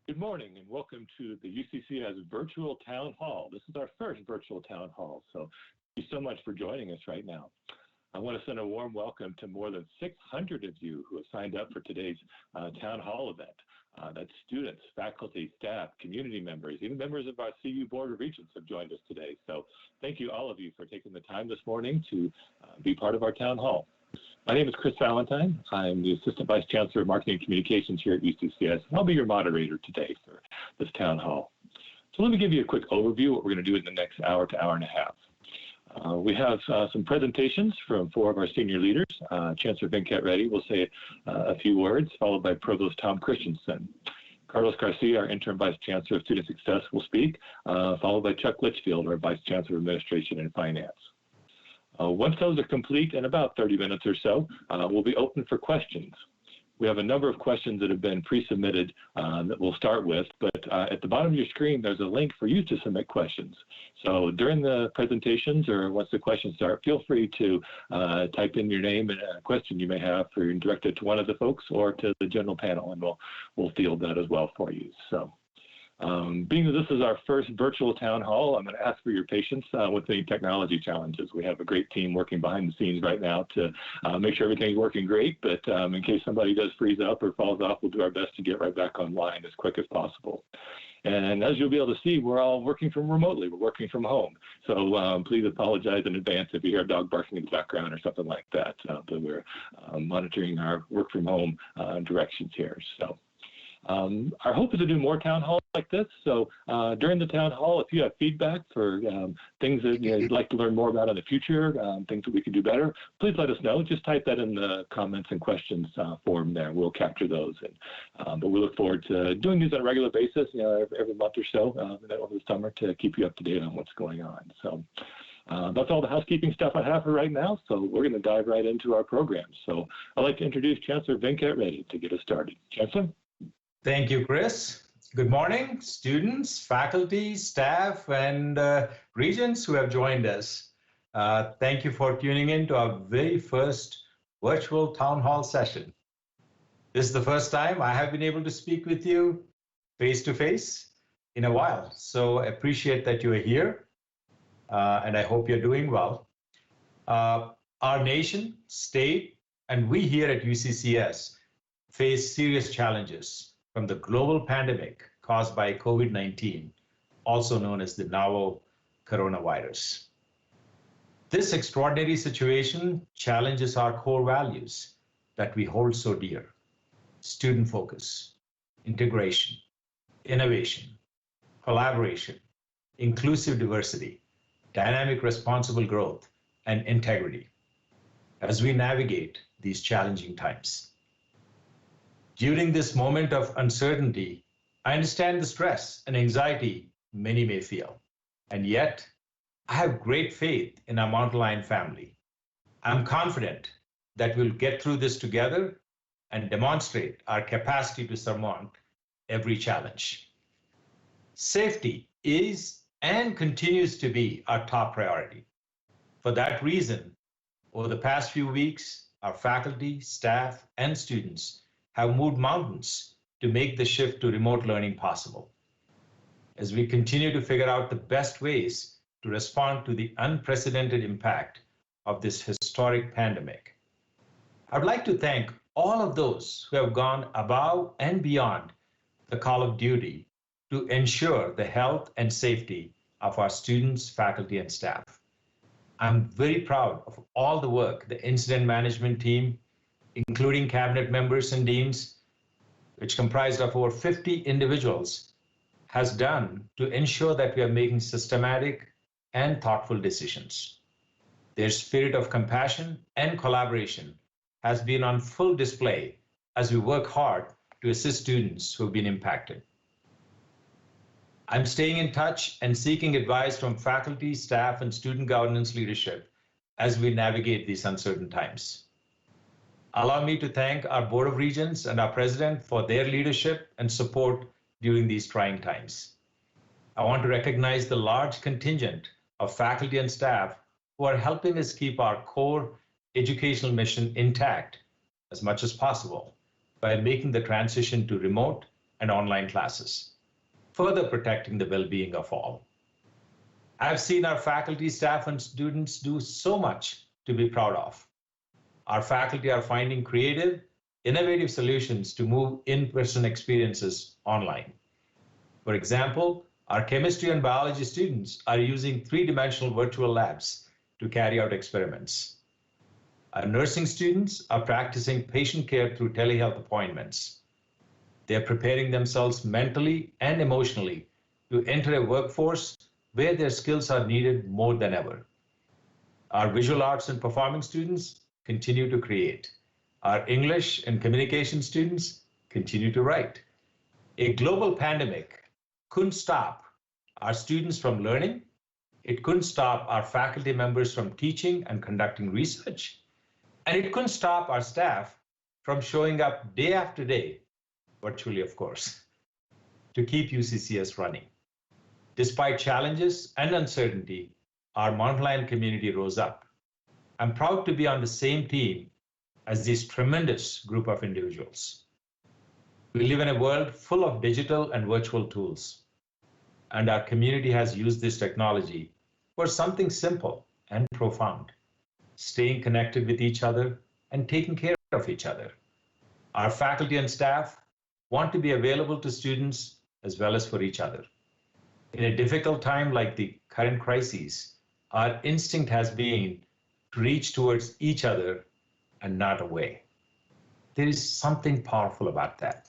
Good morning and welcome to the UCCS Virtual Town Hall. This is our first virtual town hall, so thank you so much for joining us right now. I want to send a warm welcome to more than 600 of you who have signed up for today's town hall event. That's students, faculty, staff, community members, even members of our CU Board of Regents have joined us today. So thank you all of you for taking the time this morning to be part of our town hall. My name is Chris Valentine. I'm the Assistant Vice Chancellor of Marketing and Communications here at UCCS, and I'll be your moderator today for this town hall. So let me give you a quick overview of what we're going to do in the next hour to hour and a half. We have some presentations from four of our senior leaders. Chancellor Venkat Reddy will say a few words, followed by Provost Tom Christensen. Carlos Garcia, our Interim Vice Chancellor of Student Success, will speak, followed by Chuck Litchfield, our Vice Chancellor of Administration and Finance. Once those are complete, in about 30 minutes or so, we'll be open for questions. We have a number of questions that have been pre-submitted that we'll start with, but at the bottom of your screen, there's a link for you to submit questions. So during the presentations or once the questions start, feel free to type in your name and a question you may have for directed to one of the folks or to the general panel, and we'll field that as well for you. So. Being that this is our first virtual town hall, I'm going to ask for your patience with any technology challenges. We have a great team working behind the scenes right now to make sure everything's working great, but in case somebody does freeze up or falls off, we'll do our best to get right back online as quick as possible. And as you'll be able to see, we're all working from remotely. We're working from home. So please apologize in advance if you hear a dog barking in the background or something like that, but we're monitoring our work from home directions here. So. Our hope is to do more town halls like this. So during the town hall, if you have feedback for things that you'd like to learn more about in the future, things that we could do better, please let us know. Just type that in the comments and questions form there. We'll capture those. But we look forward to doing these on a regular basis, every month or so over the summer to keep you up to date on what's going on. So. That's all the housekeeping stuff I have for right now, so we're going to dive right into our program. So I'd like to introduce Chancellor Venkat Reddy to get us started. Chancellor? Thank you, Chris. Good morning, students, faculty, staff, and regents who have joined us. Thank you for tuning in to our very first virtual town hall session. This is the first time I have been able to speak with you face-to-face in a while, so I appreciate that you are here, and I hope you're doing well. Our nation, state, and we here at UCCS face serious challenges from the global pandemic caused by COVID-19, also known as the novel coronavirus. This extraordinary situation challenges our core values that we hold so dear: student focus, integration, innovation, collaboration, inclusive diversity, dynamic responsible growth, and integrity as we navigate these challenging times. During this moment of uncertainty, I understand the stress and anxiety many may feel, and yet I have great faith in our Mountain Lion family. I'm confident that we'll get through this together and demonstrate our capacity to surmount every challenge. Safety is and continues to be our top priority. For that reason, over the past few weeks, our faculty, staff, and students have moved mountains to make the shift to remote learning possible. As we continue to figure out the best ways to respond to the unprecedented impact of this historic pandemic, I would like to thank all of those who have gone above and beyond the call of duty to ensure the health and safety of our students, faculty, and staff. I'm very proud of all the work the incident management team, including cabinet members and deans, which comprised of over 50 individuals, has done to ensure that we are making systematic and thoughtful decisions. Their spirit of compassion and collaboration has been on full display as we work hard to assist students who have been impacted. I'm staying in touch and seeking advice from faculty, staff, and student governance leadership as we navigate these uncertain times. Allow me to thank our Board of Regents and our President for their leadership and support during these trying times. I want to recognize the large contingent of faculty and staff who are helping us keep our core educational mission intact as much as possible by making the transition to remote and online classes, further protecting the well-being of all. I've seen our faculty, staff, and students do so much to be proud of. Our faculty are finding creative, innovative solutions to move in-person experiences online. For example, our chemistry and biology students are using three-dimensional virtual labs to carry out experiments. Our nursing students are practicing patient care through telehealth appointments. They're preparing themselves mentally and emotionally to enter a workforce where their skills are needed more than ever. Our visual arts and performing students continue to create. Our English and communication students continue to write. A global pandemic couldn't stop our students from learning. It couldn't stop our faculty members from teaching and conducting research. And it couldn't stop our staff from showing up day after day, virtually of course, to keep UCCS running. Despite challenges and uncertainty, our Montline community rose up. I'm proud to be on the same team as this tremendous group of individuals. We live in a world full of digital and virtual tools, and our community has used this technology for something simple and profound, staying connected with each other and taking care of each other. Our faculty and staff want to be available to students as well as for each other. In a difficult time like the current crises, our instinct has been to reach towards each other and not away. There is something powerful about that.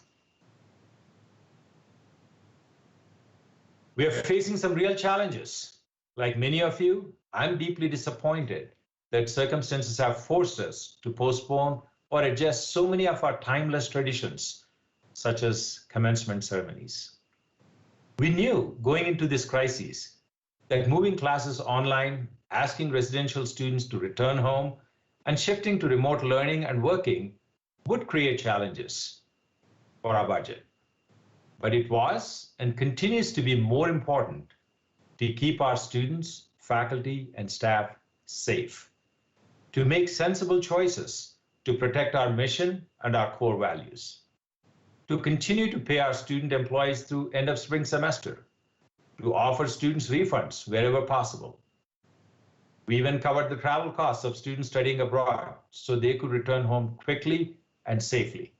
We are facing some real challenges. Like many of you, I'm deeply disappointed that circumstances have forced us to postpone or adjust so many of our timeless traditions, such as commencement ceremonies. We knew going into this crisis that moving classes online, asking residential students to return home, and shifting to remote learning and working would create challenges for our budget. But it was and continues to be more important to keep our students, faculty, and staff safe, to make sensible choices to protect our mission and our core values, to continue to pay our student employees through end of spring semester, to offer students refunds wherever possible. We even covered the travel costs of students studying abroad so they could return home quickly and safely.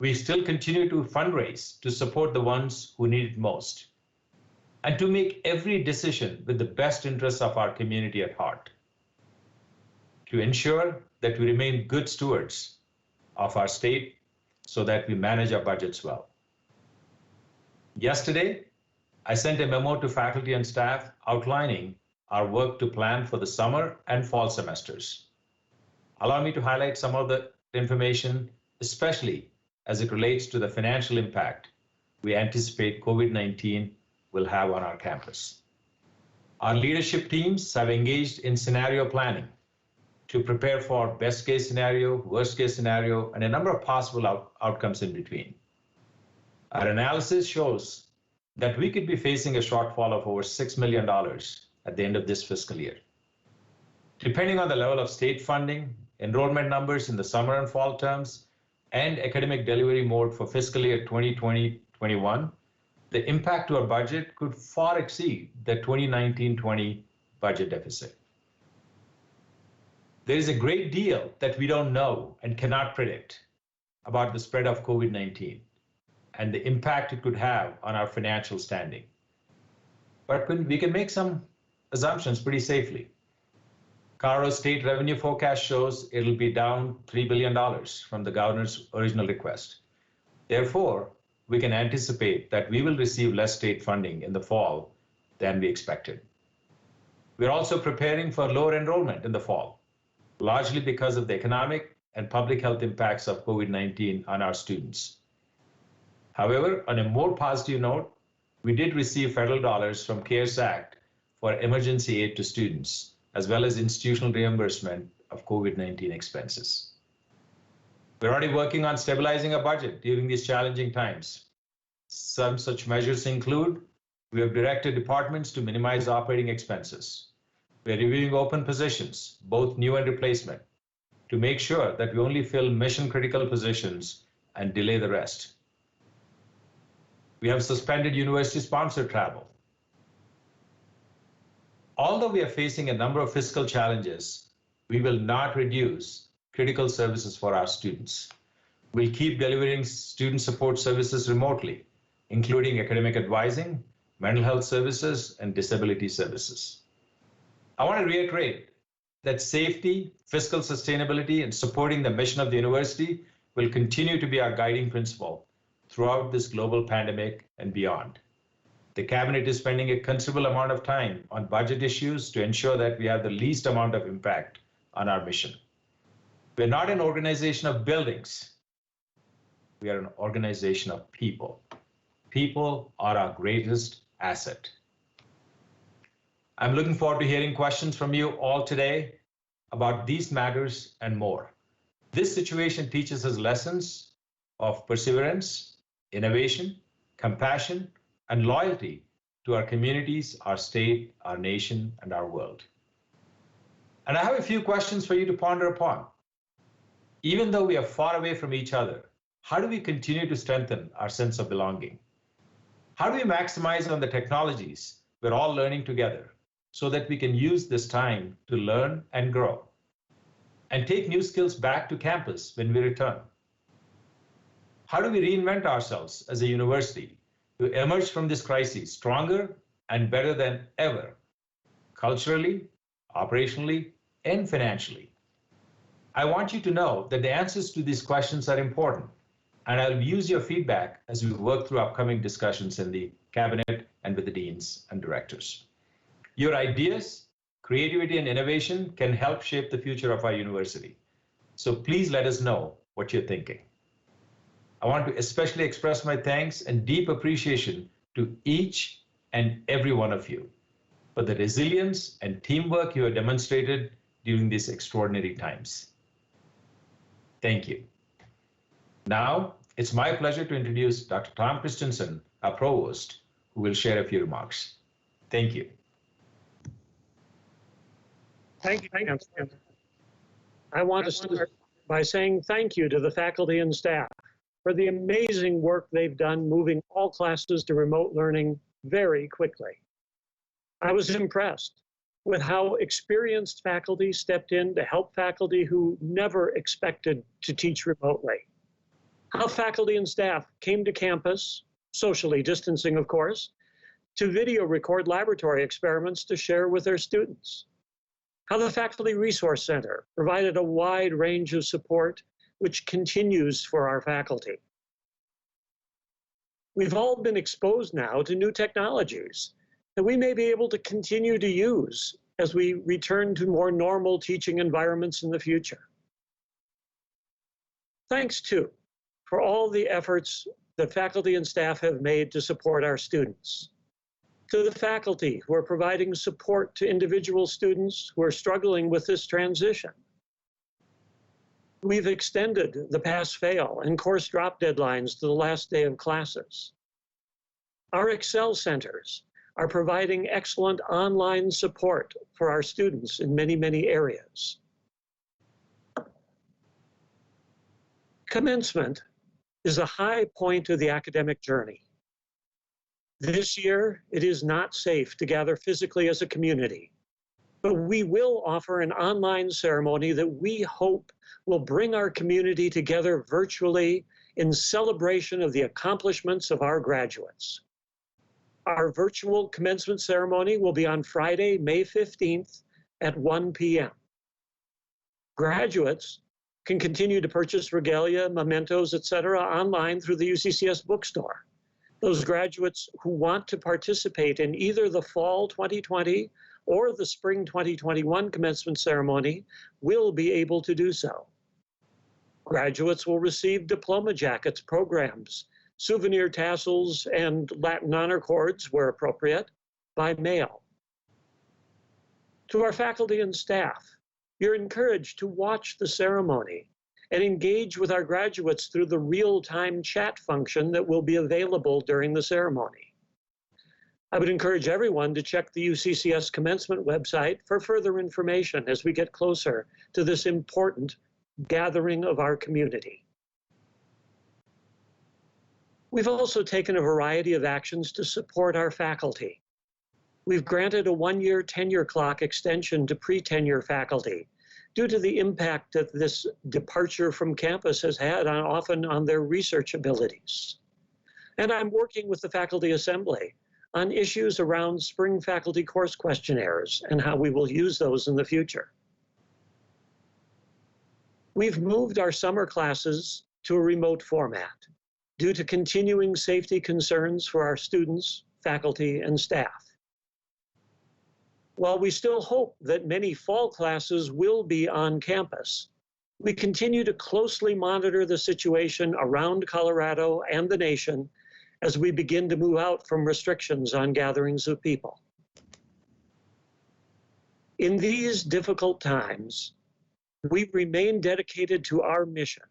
We still continue to fundraise to support the ones who need it most, and to make every decision with the best interests of our community at heart, to ensure that we remain good stewards of our state so that we manage our budgets well. Yesterday, I sent a memo to faculty and staff outlining our work to plan for the summer and fall semesters. Allow me to highlight some of the information, especially as it relates to the financial impact we anticipate COVID-19 will have on our campus. Our leadership teams have engaged in scenario planning to prepare for best case scenario, worst case scenario, and a number of possible outcomes in between. Our analysis shows that we could be facing a shortfall of over $6 million at the end of this fiscal year. Depending on the level of state funding, enrollment numbers in the summer and fall terms, and academic delivery mode for fiscal year 2020-21, the impact to our budget could far exceed the 2019-20 budget deficit. There is a great deal that we don't know and cannot predict about the spread of COVID-19 and the impact it could have on our financial standing. But we can make some assumptions pretty safely. Colorado's state revenue forecast shows it'll be down $3 billion from the governor's original request. Therefore, we can anticipate that we will receive less state funding in the fall than we expected. We're also preparing for lower enrollment in the fall, largely because of the economic and public health impacts of COVID-19 on our students. However, on a more positive note, we did receive federal dollars from CARES Act for emergency aid to students, as well as institutional reimbursement of COVID-19 expenses. We're already working on stabilizing our budget during these challenging times. Some such measures include, we have directed departments to minimize operating expenses. We're reviewing open positions, both new and replacement, to make sure that we only fill mission-critical positions and delay the rest. We have suspended university-sponsored travel. Although we are facing a number of fiscal challenges, we will not reduce critical services for our students. We'll keep delivering student support services remotely, including academic advising, mental health services, and disability services. I want to reiterate that safety, fiscal sustainability, and supporting the mission of the university will continue to be our guiding principle throughout this global pandemic and beyond. The Cabinet is spending a considerable amount of time on budget issues to ensure that we have the least amount of impact on our mission. We're not an organization of buildings. We are an organization of people. People are our greatest asset. I'm looking forward to hearing questions from you all today about these matters and more. This situation teaches us lessons of perseverance, innovation, compassion, and loyalty to our communities, our state, our nation, and our world. And I have a few questions for you to ponder upon. Even though we are far away from each other, how do we continue to strengthen our sense of belonging? How do we maximize on the technologies we're all learning together so that we can use this time to learn and grow and take new skills back to campus when we return? How do we reinvent ourselves as a university to emerge from this crisis stronger and better than ever, culturally, operationally, and financially? I want you to know that the answers to these questions are important, and I'll use your feedback as we work through upcoming discussions in the Cabinet and with the deans and directors. Your ideas, creativity, and innovation can help shape the future of our university. So please let us know what you're thinking. I want to especially express my thanks and deep appreciation to each and every one of you for the resilience and teamwork you have demonstrated during these extraordinary times. Thank you. Now, it's my pleasure to introduce Dr. Tom Christensen, our provost, who will share a few remarks. Thank you. Thank you, Chancellor. I want to start by saying thank you to the faculty and staff for the amazing work they've done moving all classes to remote learning very quickly. I was impressed with how experienced faculty stepped in to help faculty who never expected to teach remotely. How faculty and staff came to campus, socially distancing of course, to video record laboratory experiments to share with their students. How the Faculty Resource Center provided a wide range of support which continues for our faculty. We've all been exposed now to new technologies that we may be able to continue to use as we return to more normal teaching environments in the future. Thanks too for all the efforts that faculty and staff have made to support our students. To the faculty who are providing support to individual students who are struggling with this transition. We've extended the pass-fail and course drop deadlines to the last day of classes. Our Excel centers are providing excellent online support for our students in many, many areas. Commencement is a high point of the academic journey. This year, it is not safe to gather physically as a community, but we will offer an online ceremony that we hope will bring our community together virtually in celebration of the accomplishments of our graduates. Our virtual commencement ceremony will be on Friday, May 15th at 1 p.m. Graduates can continue to purchase regalia, mementos, etc. online through the UCCS bookstore. Those graduates who want to participate in either the fall 2020 or the spring 2021 commencement ceremony will be able to do so. Graduates will receive diploma jackets, programs, souvenir tassels, and Latin honor cords, where appropriate, by mail. To our faculty and staff, you're encouraged to watch the ceremony and engage with our graduates through the real-time chat function that will be available during the ceremony. I would encourage everyone to check the UCCS commencement website for further information as we get closer to this important gathering of our community. We've also taken a variety of actions to support our faculty. We've granted a 1-year tenure clock extension to pre-tenure faculty due to the impact that this departure from campus has had often on their research abilities. And I'm working with the Faculty Assembly on issues around spring faculty course questionnaires and how we will use those in the future. We've moved our summer classes to a remote format due to continuing safety concerns for our students, faculty, and staff. While we still hope that many fall classes will be on campus, we continue to closely monitor the situation around Colorado and the nation as we begin to move out from restrictions on gatherings of people. In these difficult times, we remain dedicated to our mission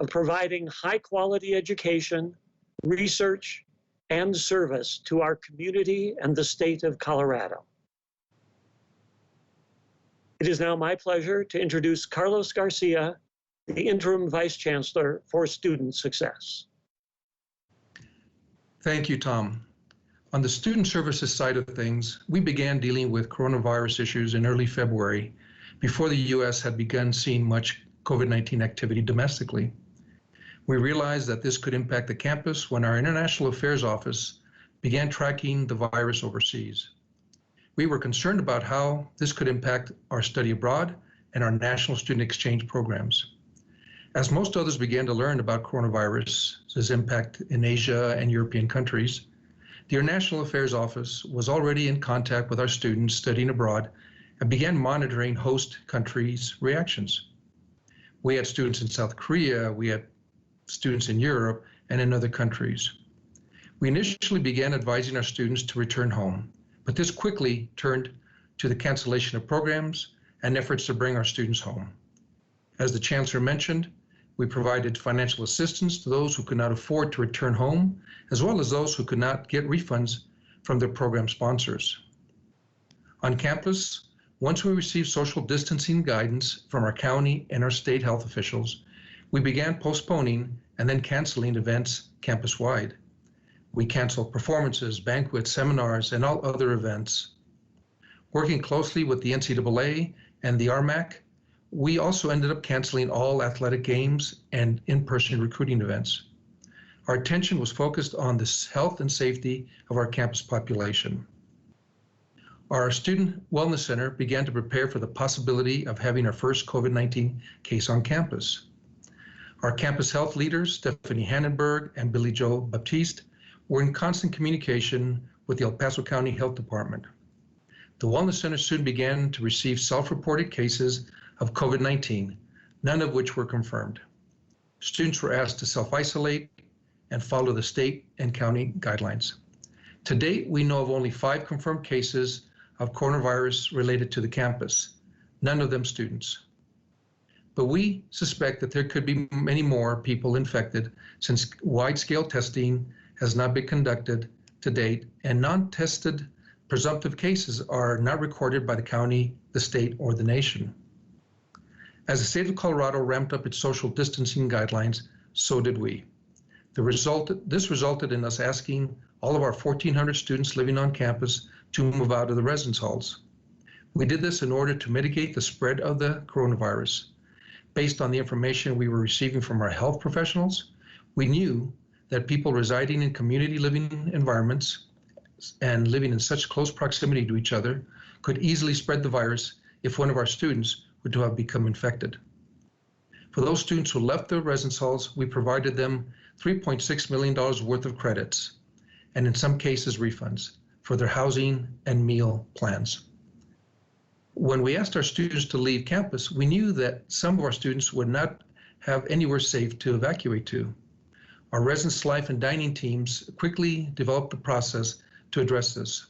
of providing high-quality education, research, and service to our community and the state of Colorado. It is now my pleasure to introduce Carlos Garcia, the Interim Vice Chancellor for Student Success. Thank you, Tom. On the student services side of things, we began dealing with coronavirus issues in early February, before the U.S. had begun seeing much COVID-19 activity domestically. We realized that this could impact the campus when our International Affairs Office began tracking the virus overseas. We were concerned about how this could impact our study abroad and our national student exchange programs. As most others began to learn about coronavirus's impact in Asia and European countries, the International Affairs Office was already in contact with our students studying abroad and began monitoring host countries' reactions. We had students in South Korea, we had students in Europe, and in other countries. We initially began advising our students to return home, but this quickly turned to the cancellation of programs and efforts to bring our students home. As the Chancellor mentioned, we provided financial assistance to those who could not afford to return home, as well as those who could not get refunds from their program sponsors. On campus, once we received social distancing guidance from our county and our state health officials, we began postponing and then canceling events campus-wide. We canceled performances, banquets, seminars, and all other events. Working closely with the NCAA and the RMAC, we also ended up canceling all athletic games and in-person recruiting events. Our attention was focused on the health and safety of our campus population. Our Student Wellness Center began to prepare for the possibility of having our first COVID-19 case on campus. Our campus health leaders, Stephanie Hannenberg and Billy Joe Baptiste, were in constant communication with the El Paso County Health Department. The Wellness Center soon began to receive self-reported cases of COVID-19, none of which were confirmed. Students were asked to self-isolate and follow the state and county guidelines. To date, we know of only 5 confirmed cases of coronavirus related to the campus, none of them students. But we suspect that there could be many more people infected since wide-scale testing has not been conducted to date, and non-tested presumptive cases are not recorded by the county, the state, or the nation. As the state of Colorado ramped up its social distancing guidelines, so did we. This resulted in us asking all of our 1,400 students living on campus to move out of the residence halls. We did this in order to mitigate the spread of the coronavirus. Based on the information we were receiving from our health professionals, we knew that people residing in community living environments and living in such close proximity to each other could easily spread the virus if one of our students were to have become infected. For those students who left the residence halls, we provided them $3.6 million worth of credits, and in some cases refunds, for their housing and meal plans. When we asked our students to leave campus, we knew that some of our students would not have anywhere safe to evacuate to. Our residence life and dining teams quickly developed a process to address this.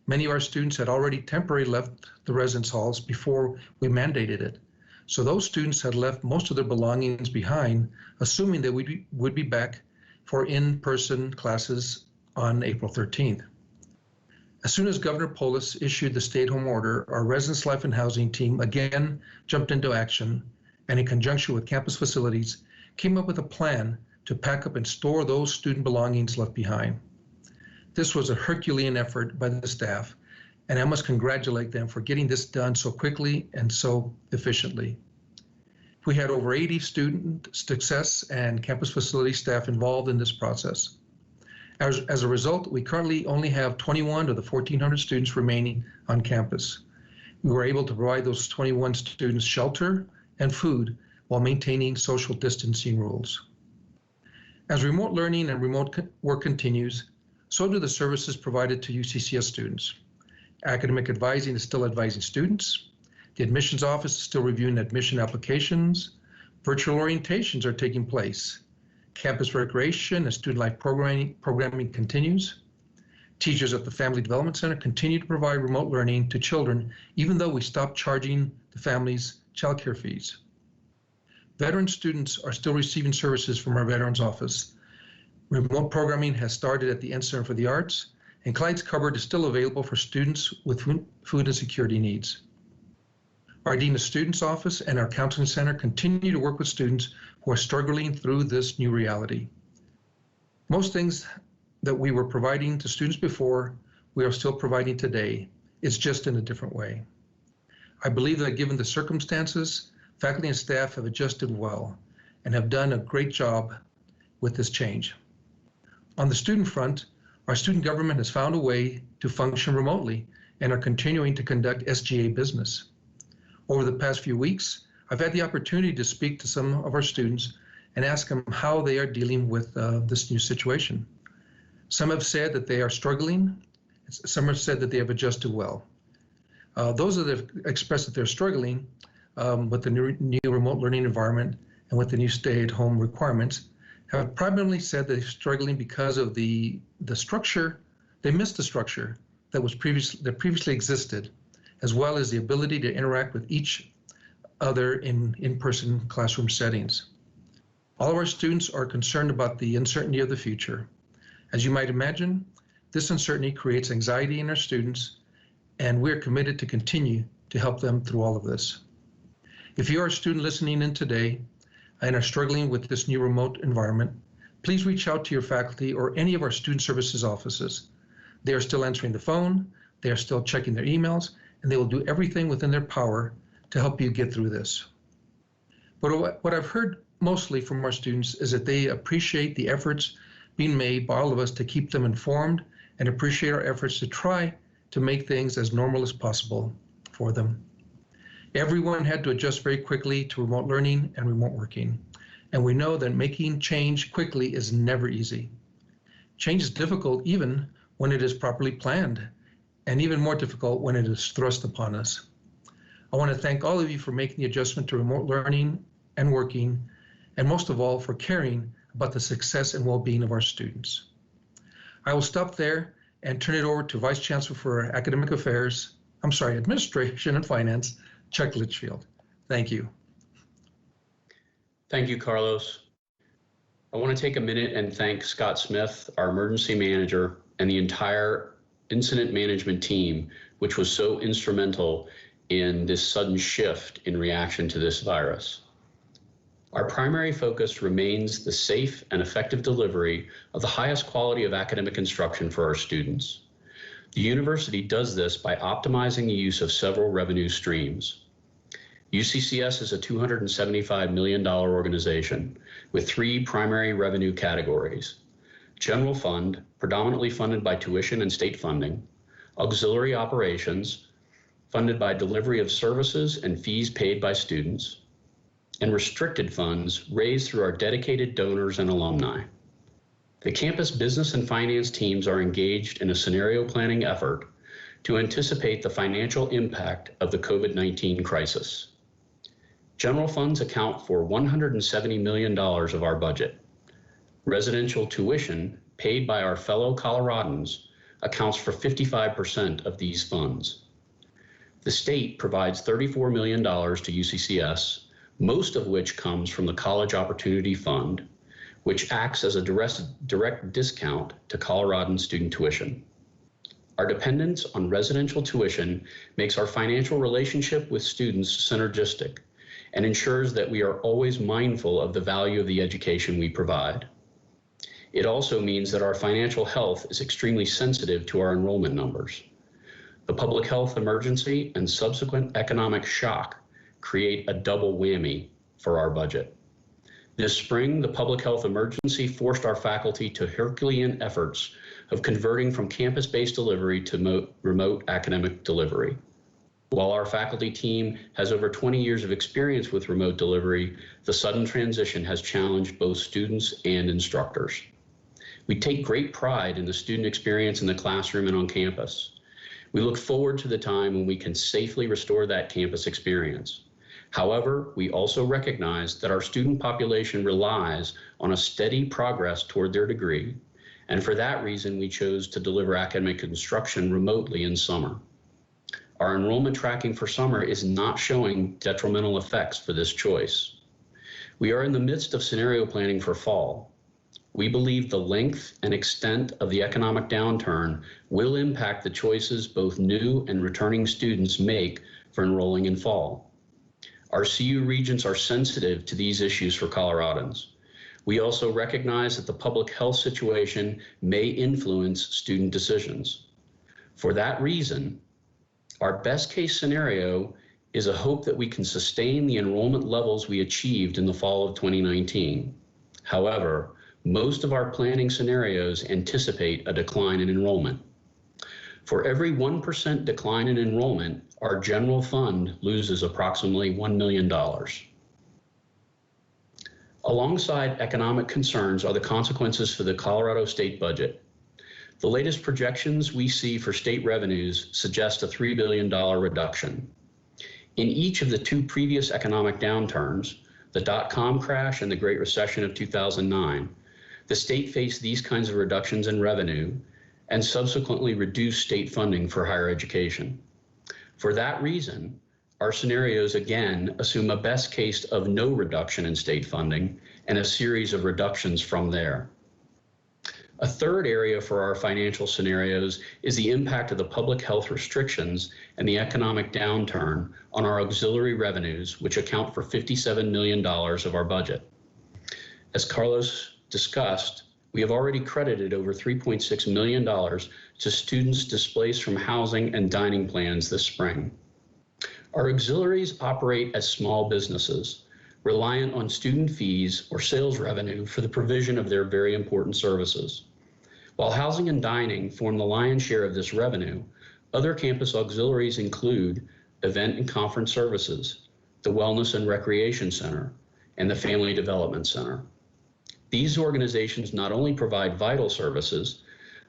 Many of our students had already temporarily left the residence halls before we mandated it. So those students had left most of their belongings behind, assuming that we would be back for in-person classes on April 13th. As soon as Governor Polis issued the stay-at-home order, our residence life and housing team again jumped into action and in conjunction with campus facilities, came up with a plan to pack up and store those student belongings left behind. This was a Herculean effort by the staff, and I must congratulate them for getting this done so quickly and so efficiently. We had over 80 student success and campus facility staff involved in this process. As a result, we currently only have 21 of the 1,400 students remaining on campus. We were able to provide those 21 students shelter and food while maintaining social distancing rules. As remote learning and remote work continues, so do the services provided to UCCS students. Academic advising is still advising students. The admissions office is still reviewing admission applications. Virtual orientations are taking place. Campus recreation and student life programming continues. Teachers at the Family Development Center continue to provide remote learning to children, even though we stopped charging the families childcare fees. Veteran students are still receiving services from our Veterans Office. Remote programming has started at the End Center for the Arts, and Clyde's Cupboard is still available for students with food and security needs. Our Dean of Students Office and our Counseling Center continue to work with students who are struggling through this new reality. Most things that we were providing to students before, we are still providing today. It's just in a different way. I believe that given the circumstances, faculty and staff have adjusted well and have done a great job with this change. On the student front, our student government has found a way to function remotely and are continuing to conduct SGA business. Over the past few weeks, I've had the opportunity to speak to some of our students and ask them how they are dealing with this new situation. Some have said that they are struggling. Some have said that they have adjusted well. Those that have expressed that they're struggling with the new remote learning environment and with the new stay-at-home requirements have primarily said they're struggling because of the structure. They missed the structure that previously existed, as well as the ability to interact with each other in in-person classroom settings. All of our students are concerned about the uncertainty of the future. As you might imagine, this uncertainty creates anxiety in our students, and we're committed to continue to help them through all of this. If you are a student listening in today and are struggling with this new remote environment, please reach out to your faculty or any of our student services offices. They are still answering the phone, they are still checking their emails, and they will do everything within their power to help you get through this. But what I've heard mostly from our students is that they appreciate the efforts being made by all of us to keep them informed and appreciate our efforts to try to make things as normal as possible for them. Everyone had to adjust very quickly to remote learning and remote working, and we know that making change quickly is never easy. Change is difficult even when it is properly planned, and even more difficult when it is thrust upon us. I want to thank all of you for making the adjustment to remote learning and working, and most of all for caring about the success and well-being of our students. I will stop there and turn it over to Vice Chancellor for Administration and Finance, Chuck Litchfield. Thank you. Thank you, Carlos. I want to take a minute and thank Scott Smith, our emergency manager, and the entire incident management team, which was so instrumental in this sudden shift in reaction to this virus. Our primary focus remains the safe and effective delivery of the highest quality of academic instruction for our students. The university does this by optimizing the use of several revenue streams. UCCS is a $275 million organization with three primary revenue categories: general fund, predominantly funded by tuition and state funding; auxiliary operations, funded by delivery of services and fees paid by students; and restricted funds raised through our dedicated donors and alumni. The campus business and finance teams are engaged in a scenario planning effort to anticipate the financial impact of the COVID-19 crisis. General funds account for $170 million of our budget. Residential tuition paid by our fellow Coloradans accounts for 55% of these funds. The state provides $34 million to UCCS, most of which comes from the College Opportunity Fund, which acts as a direct discount to Coloradan student tuition. Our dependence on residential tuition makes our financial relationship with students synergistic and ensures that we are always mindful of the value of the education we provide. It also means that our financial health is extremely sensitive to our enrollment numbers. The public health emergency and subsequent economic shock create a double whammy for our budget. This spring, the public health emergency forced our faculty to Herculean efforts of converting from campus-based delivery to remote academic delivery. While our faculty team has over 20 years of experience with remote delivery, the sudden transition has challenged both students and instructors. We take great pride in the student experience in the classroom and on campus. We look forward to the time when we can safely restore that campus experience. However, we also recognize that our student population relies on a steady progress toward their degree, and for that reason, we chose to deliver academic instruction remotely in summer. Our enrollment tracking for summer is not showing detrimental effects for this choice. We are in the midst of scenario planning for fall. We believe the length and extent of the economic downturn will impact the choices both new and returning students make for enrolling in fall. Our CU regents are sensitive to these issues for Coloradans. We also recognize that the public health situation may influence student decisions. For that reason, our best case scenario is a hope that we can sustain the enrollment levels we achieved in the fall of 2019. However, most of our planning scenarios anticipate a decline in enrollment. For every 1% decline in enrollment, our general fund loses approximately $1 million. Alongside economic concerns are the consequences for the Colorado state budget. The latest projections we see for state revenues suggest a $3 billion reduction. In each of the two previous economic downturns, the dot-com crash and the Great Recession of 2009, the state faced these kinds of reductions in revenue and subsequently reduced state funding for higher education. For that reason, our scenarios again assume a best case of no reduction in state funding and a series of reductions from there. A third area for our financial scenarios is the impact of the public health restrictions and the economic downturn on our auxiliary revenues, which account for $57 million of our budget. As Carlos discussed, we have already credited over $3.6 million to students displaced from housing and dining plans this spring. Our auxiliaries operate as small businesses, reliant on student fees or sales revenue for the provision of their very important services. While housing and dining form the lion's share of this revenue, other campus auxiliaries include event and conference services, the Wellness and Recreation Center, and the Family Development Center. These organizations not only provide vital services,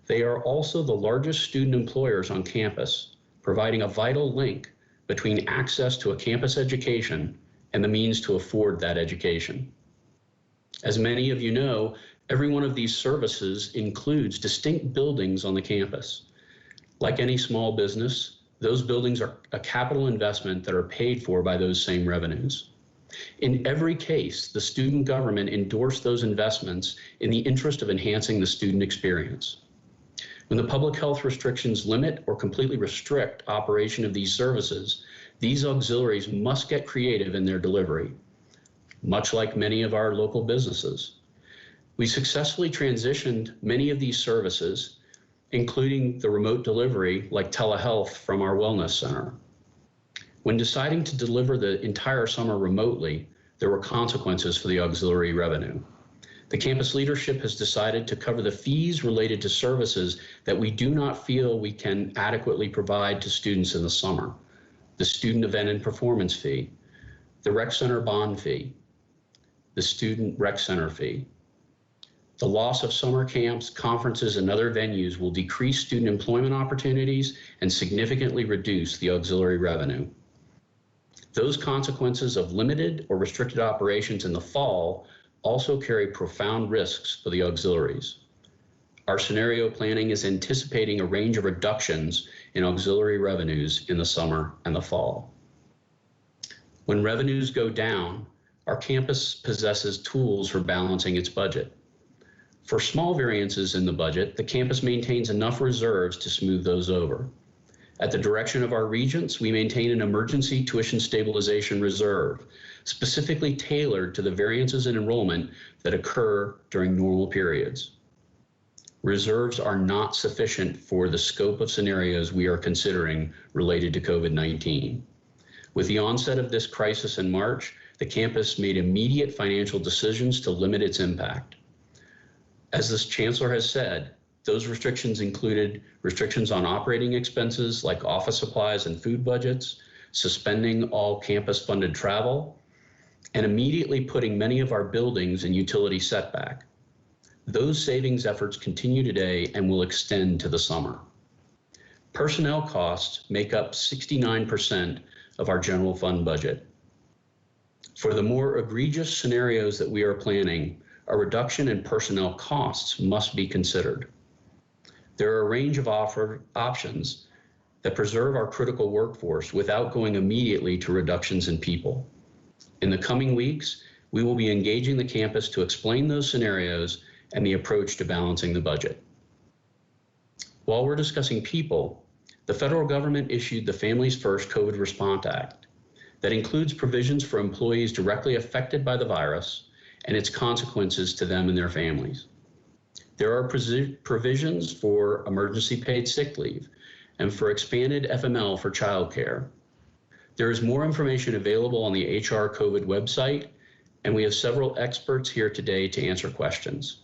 they are also the largest student employers on campus, providing a vital link between access to a campus education and the means to afford that education. As many of you know, every one of these services includes distinct buildings on the campus. Like any small business, those buildings are a capital investment that are paid for by those same revenues. In every case, the student government endorsed those investments in the interest of enhancing the student experience. When the public health restrictions limit or completely restrict operation of these services, these auxiliaries must get creative in their delivery, much like many of our local businesses. We successfully transitioned many of these services, including the remote delivery like telehealth from our wellness center. When deciding to deliver the entire summer remotely, there were consequences for the auxiliary revenue. The campus leadership has decided to cover the fees related to services that we do not feel we can adequately provide to students in the summer. The student event and performance fee, the rec center bond fee, the student rec center fee. The loss of summer camps, conferences, and other venues will decrease student employment opportunities and significantly reduce the auxiliary revenue. Those consequences of limited or restricted operations in the fall also carry profound risks for the auxiliaries. Our scenario planning is anticipating a range of reductions in auxiliary revenues in the summer and the fall. When revenues go down, our campus possesses tools for balancing its budget. For small variances in the budget, the campus maintains enough reserves to smooth those over. At the direction of our regents, we maintain an emergency tuition stabilization reserve, specifically tailored to the variances in enrollment that occur during normal periods. Reserves are not sufficient for the scope of scenarios we are considering related to COVID-19. With the onset of this crisis in March, the campus made immediate financial decisions to limit its impact. As the Chancellor has said, those restrictions included restrictions on operating expenses like office supplies and food budgets, suspending all campus-funded travel, and immediately putting many of our buildings in utility setback. Those savings efforts continue today and will extend to the summer. Personnel costs make up 69% of our general fund budget. For the more egregious scenarios that we are planning, a reduction in personnel costs must be considered. There are a range of options that preserve our critical workforce without going immediately to reductions in people. In the coming weeks, we will be engaging the campus to explain those scenarios and the approach to balancing the budget. While we're discussing people, the federal government issued the Families First COVID Response Act that includes provisions for employees directly affected by the virus and its consequences to them and their families. There are provisions for emergency paid sick leave and for expanded FML for childcare. There is more information available on the HR COVID website, and we have several experts here today to answer questions.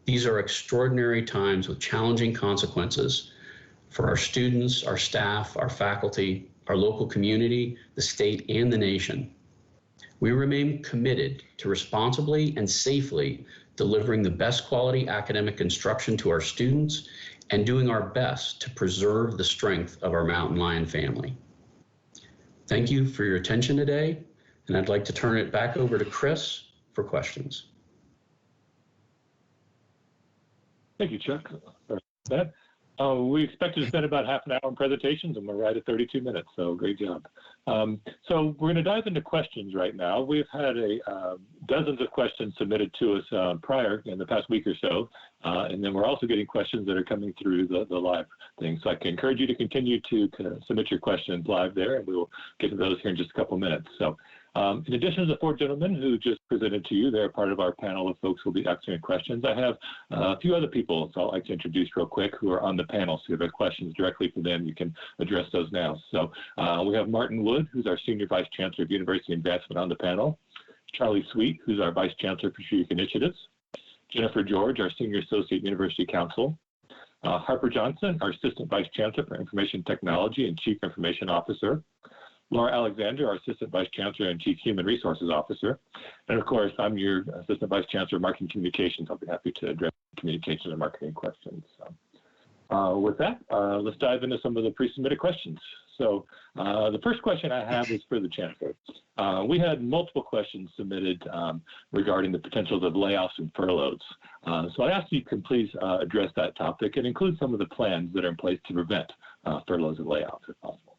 These are extraordinary times with challenging consequences for our students, our staff, our faculty, our local community, the state, and the nation. We remain committed to responsibly and safely delivering the best quality academic instruction to our students and doing our best to preserve the strength of our Mountain Lion family. Thank you for your attention today, and I'd like to turn it back over to Chris for questions. Thank you, Chuck, for that. We expected to spend about half an hour on presentations, and we're right at 32 minutes, so great job. So we're going to dive into questions right now. We've had dozens of questions submitted to us prior in the past week or so, and then we're also getting questions that are coming through the live thing. So I can encourage you to continue to submit your questions live there, and we will get to those here in just a couple minutes. So in addition to the four gentlemen who just presented to you, they're part of our panel of folks who will be answering questions. I have a few other people, so I'd like to introduce real quick, who are on the panel. So if you have questions directly for them, you can address those now. So we have Martin Wood, who's our Senior Vice Chancellor of University Advancement on the panel. Charlie Sweet, who's our Vice Chancellor for Strategic Initiatives. Jennifer George, our Senior Associate University Counsel. Harper Johnson, our Assistant Vice Chancellor for Information Technology and Chief Information Officer. Laura Alexander, our Assistant Vice Chancellor and Chief Human Resources Officer. And of course, I'm your Assistant Vice Chancellor of Marketing Communications. I'll be happy to address communications and marketing questions. So, with that, let's dive into some of the pre-submitted questions. So the first question I have is for the Chancellor. We had multiple questions submitted regarding the potentials of layoffs and furloughs. So I ask you can please address that topic and include some of the plans that are in place to prevent furloughs and layoffs if possible.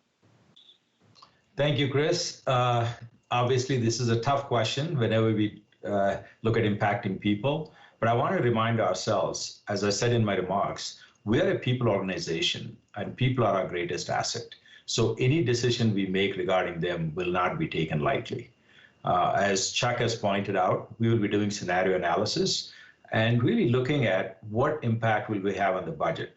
Thank you, Chris. Obviously, this is a tough question whenever we look at impacting people. But I want to remind ourselves, as I said in my remarks, we are a people organization and people are our greatest asset. So any decision we make regarding them will not be taken lightly. As Chuck has pointed out, we will be doing scenario analysis and really looking at what impact will we have on the budget.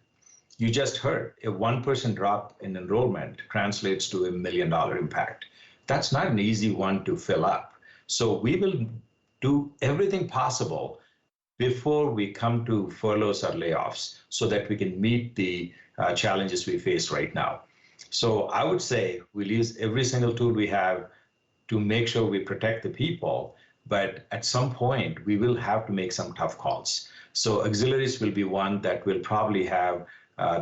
You just heard a 1% drop in enrollment translates to $1 million impact. That's not an easy one to fill up. So we will do everything possible before we come to furloughs or layoffs so that we can meet the challenges we face right now. So I would say we'll use every single tool we have to make sure we protect the people, but at some point we will have to make some tough calls. So auxiliaries will be one that will probably have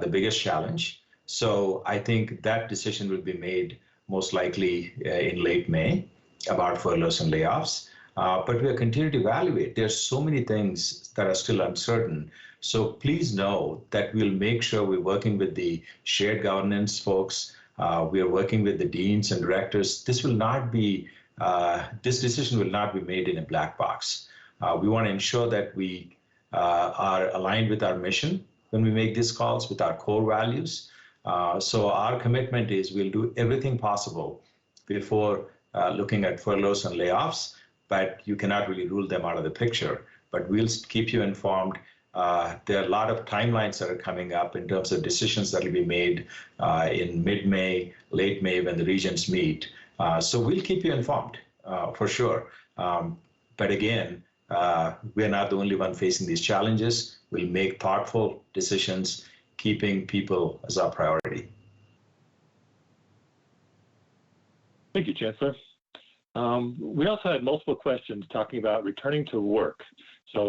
the biggest challenge. So I think that decision will be made most likely in late May about furloughs and layoffs. But we'll continue to evaluate. There's so many things that are still uncertain. So please know that we'll make sure we're working with the shared governance folks. We are working with the deans and directors. This decision will not be made in a black box. We want to ensure that we are aligned with our mission when we make these calls, with our core values. So our commitment is we'll do everything possible before looking at furloughs and layoffs, but you cannot really rule them out of the picture. But we'll keep you informed. There are a lot of timelines that are coming up in terms of decisions that will be made in mid-May, late May when the regions meet. So we'll keep you informed for sure. But again, we're not the only one facing these challenges. We'll make thoughtful decisions, keeping people as our priority. Thank you, Chancellor. We also had multiple questions talking about returning to work. So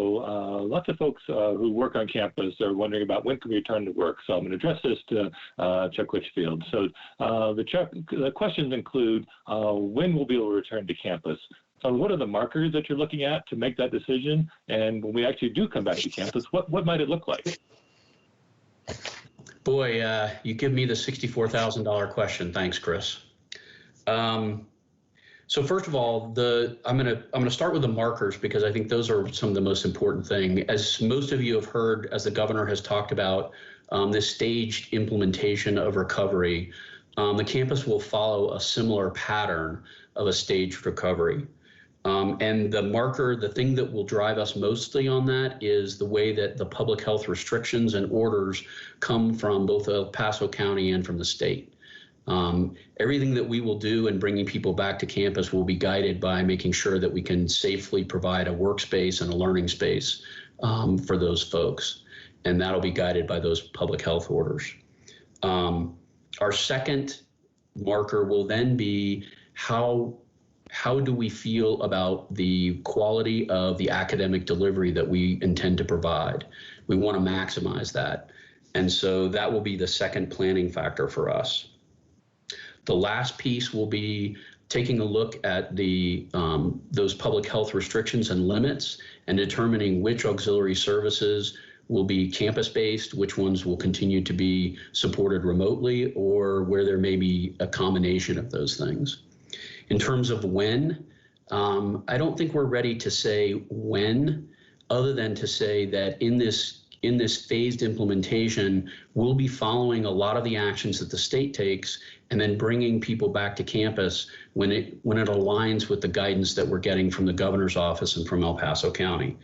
lots of folks who work on campus are wondering about when can we return to work. So I'm going to address this to Chuck Litchfield. So the questions include when we'll be able to return to campus. So what are the markers that you're looking at to make that decision? And when we actually do come back to campus, what might it look like? Boy, you give me the $64,000 question. Thanks, Chris. So first of all, I'm gonna start with the markers because I think those are some of the most important thing. As most of you have heard, as the governor has talked about this staged implementation of recovery, the campus will follow a similar pattern of a staged recovery. And the thing that will drive us mostly on that is the way that the public health restrictions and orders come from both El Paso County and from the state. Everything that we will do in bringing people back to campus will be guided by making sure that we can safely provide a workspace and a learning space for those folks. And that'll be guided by those public health orders. Our second marker will then be how do we feel about the quality of the academic delivery that we intend to provide? We want to maximize that. And so that will be the second planning factor for us. The last piece will be taking a look at those public health restrictions and limits and determining which auxiliary services will be campus-based, which ones will continue to be supported remotely, or where there may be a combination of those things. In terms of when, I don't think we're ready to say when, other than to say that in this phased implementation, we'll be following a lot of the actions that the state takes and then bringing people back to campus when it aligns with the guidance that we're getting from the governor's office and from El Paso County.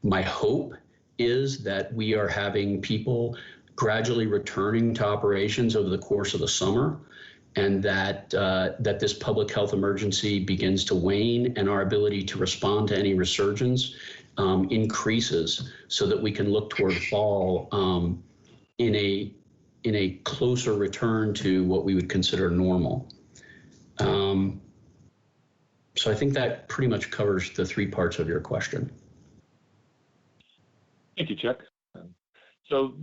My hope is that we are having people gradually returning to operations over the course of the summer, and that this public health emergency begins to wane and our ability to respond to any resurgence increases, so that we can look toward fall in a closer return to what we would consider normal. So I think that pretty much covers the three parts of your question. Thank you, Chuck. So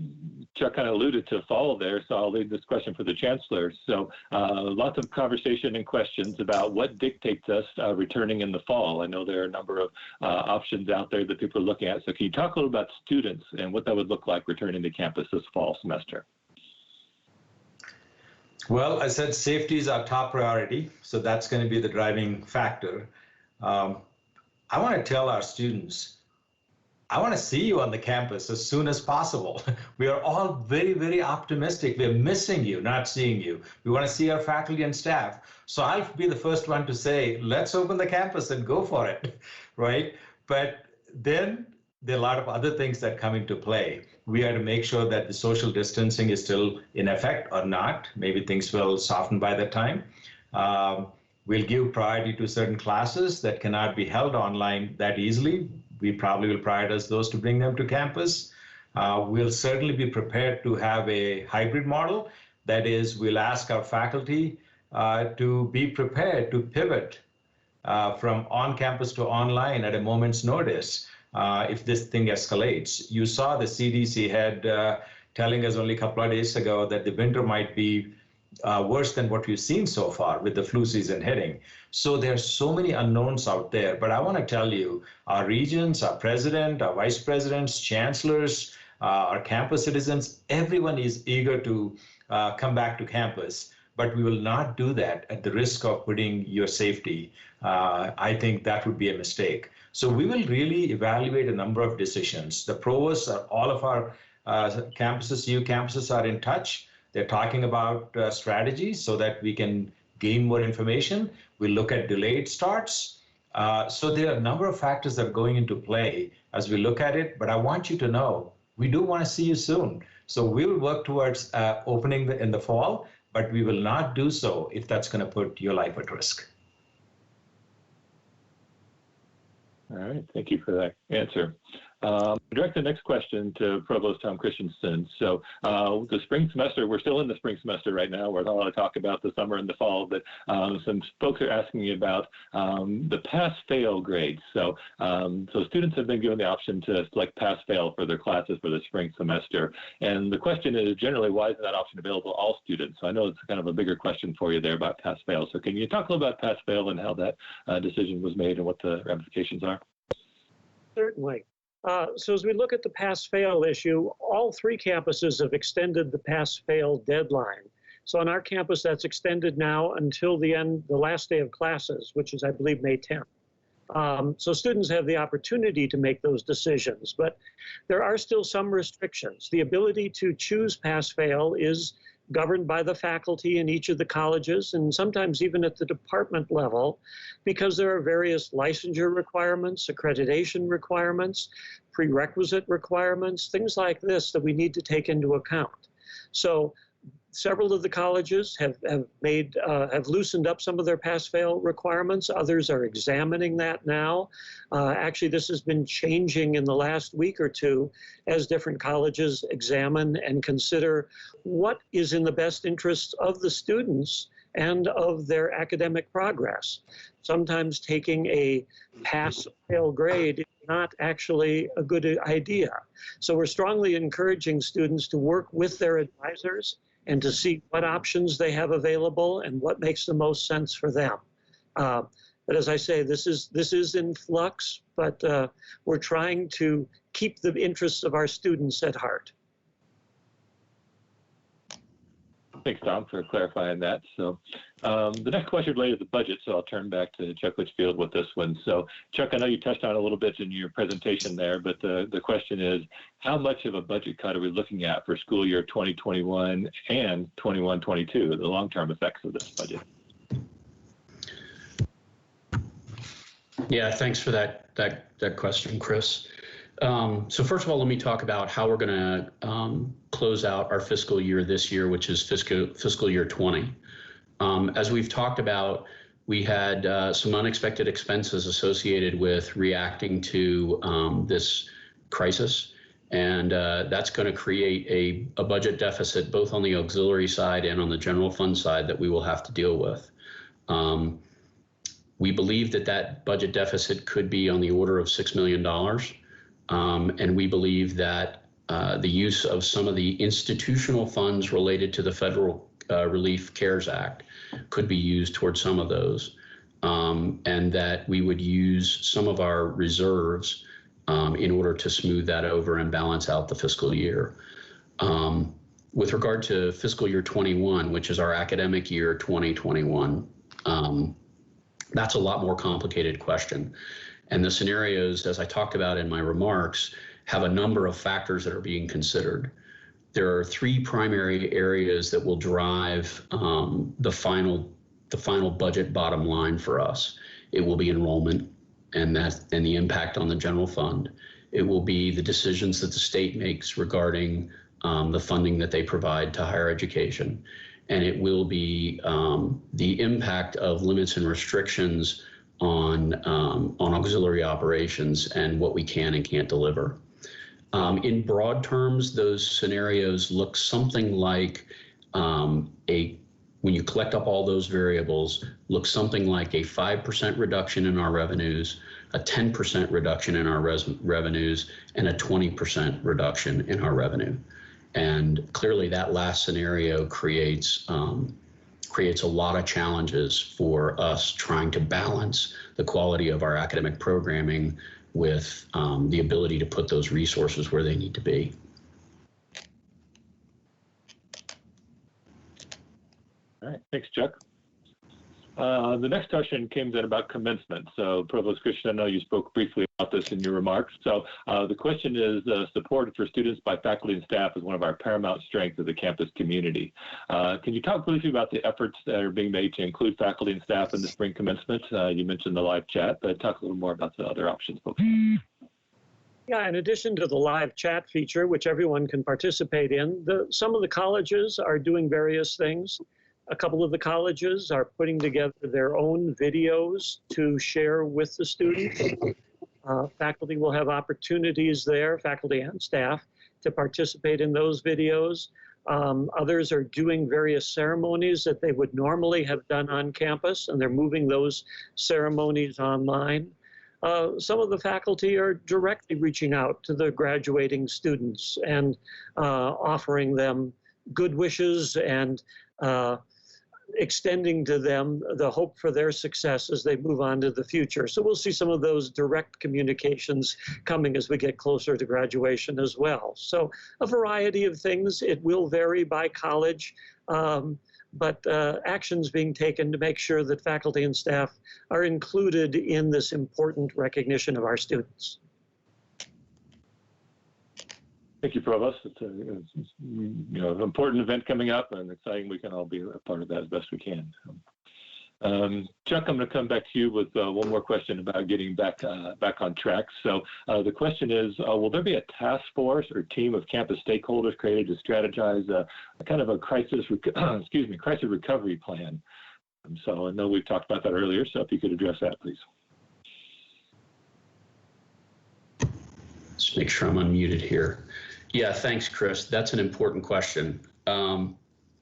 Chuck kind of alluded to fall there, so I'll leave this question for the Chancellor. So lots of conversation and questions about what dictates us returning in the fall. I know there are a number of options out there that people are looking at. So can you talk a little about students and what that would look like returning to campus this fall semester? Well, I said safety is our top priority, so that's going to be the driving factor. I want to tell our students, I want to see you on the campus as soon as possible. We are all very, very optimistic. We're missing you, not seeing you. We want to see our faculty and staff. So I'll be the first one to say, let's open the campus and go for it, right? But then there are a lot of other things that come into play. We have to make sure that the social distancing is still in effect or not. Maybe things will soften by that time. We'll give priority to certain classes that cannot be held online that easily. We probably will prioritize those to bring them to campus. We'll certainly be prepared to have a hybrid model. That is, we'll ask our faculty to be prepared to pivot from on-campus to online at a moment's notice if this thing escalates. You saw the CDC head telling us only a couple of days ago that the winter might be worse than what we've seen so far with the flu season hitting. So there are so many unknowns out there. But I want to tell you, our regents, our president, our vice presidents, chancellors, our campus citizens, everyone is eager to come back to campus. But we will not do that at the risk of putting your safety. I think that would be a mistake. So we will really evaluate a number of decisions. The provosts, all of our campuses, CU campuses are in touch. They're talking about strategies so that we can gain more information. We look at delayed starts. So there are a number of factors that are going into play as we look at it, but I want you to know, we do want to see you soon. So we will work towards opening in the fall, but we will not do so if that's going to put your life at risk. All right, thank you for that answer. Direct the next question to Provost Tom Christensen. So the spring semester, we're still in the spring semester right now. We're not allowed to talk about the summer and the fall, but some folks are asking me about the pass-fail grades. So students have been given the option to select pass-fail for their classes for the spring semester. And the question is generally, why isn't that option available to all students? So I know it's kind of a bigger question for you there about pass-fail. So can you talk a little about pass-fail and how that decision was made and what the ramifications are? Certainly. So as we look at the pass-fail issue, all three campuses have extended the pass-fail deadline. So on our campus, that's extended now until the last day of classes, which is, I believe, May 10th. So students have the opportunity to make those decisions, but there are still some restrictions. The ability to choose pass-fail is governed by the faculty in each of the colleges and sometimes even at the department level, because there are various licensure requirements, accreditation requirements, prerequisite requirements, things like this that we need to take into account. So several of the colleges have loosened up some of their pass-fail requirements. Others are examining that now. Actually, this has been changing in the last week or two as different colleges examine and consider what is in the best interest of the students and of their academic progress. Sometimes taking a pass-fail grade is not actually a good idea. So we're strongly encouraging students to work with their advisors and to see what options they have available and what makes the most sense for them. But as I say, this is in flux, but we're trying to keep the interests of our students at heart. Thanks, Tom, for clarifying that. So the next question related to the budget, so I'll turn back to Chuck Litchfield with this one. So Chuck, I know you touched on it a little bit in your presentation there, but the question is, how much of a budget cut are we looking at for school year 2021 and 21-22, the long-term effects of this budget? Yeah, thanks for that question, Chris. So first of all, let me talk about how we're going to close out our fiscal year this year, which is fiscal year 20. As we've talked about, we had some unexpected expenses associated with reacting to this crisis, and that's going to create a budget deficit both on the auxiliary side and on the general fund side that we will have to deal with. We believe that budget deficit could be on the order of $6 million. And we believe that the use of some of the institutional funds related to the Federal Relief CARES Act could be used towards some of those, and that we would use some of our reserves in order to smooth that over and balance out the fiscal year. With regard to fiscal year 21, which is our academic year 2021, that's a lot more complicated question. And the scenarios, as I talked about in my remarks, have a number of factors that are being considered. There are three primary areas that will drive the final budget bottom line for us. It will be enrollment and the impact on the general fund. It will be the decisions that the state makes regarding the funding that they provide to higher education. And it will be the impact of limits and restrictions on auxiliary operations and what we can and can't deliver. In broad terms, those scenarios look something like when you collect up all those variables, look something like a 5% reduction in our revenues, a 10% reduction in our revenues, and a 20% reduction in our revenue. And clearly that last scenario creates a lot of challenges for us trying to balance the quality of our academic programming with the ability to put those resources where they need to be. All right, thanks, Chuck. The next question came in about commencement. So, Provost Kristin, I know you spoke briefly about this in your remarks. So, the question is, support for students by faculty and staff is one of our paramount strengths of the campus community. Can you talk briefly about the efforts that are being made to include faculty and staff in the spring commencement? You mentioned the live chat, but talk a little more about the other options, folks. Yeah, in addition to the live chat feature, which everyone can participate in, some of the colleges are doing various things. A couple of the colleges are putting together their own videos to share with the students. Faculty will have opportunities there, faculty and staff, to participate in those videos. Others are doing various ceremonies that they would normally have done on campus, and they're moving those ceremonies online. Some of the faculty are directly reaching out to the graduating students and offering them good wishes and extending to them the hope for their success as they move on to the future. So we'll see some of those direct communications coming as we get closer to graduation as well. So a variety of things. It will vary by college, but actions being taken to make sure that faculty and staff are included in this important recognition of our students. Thank you, Provost. It's an important event coming up, and exciting we can all be a part of that as best we can. Chuck, I'm going to come back to you with one more question about getting back on track. So the question is, will there be a task force or team of campus stakeholders created to strategize a kind of a crisis recovery plan? So I know we've talked about that earlier, so if you could address that, please. Just make sure I'm unmuted here. Yeah, thanks, Chris. That's an important question.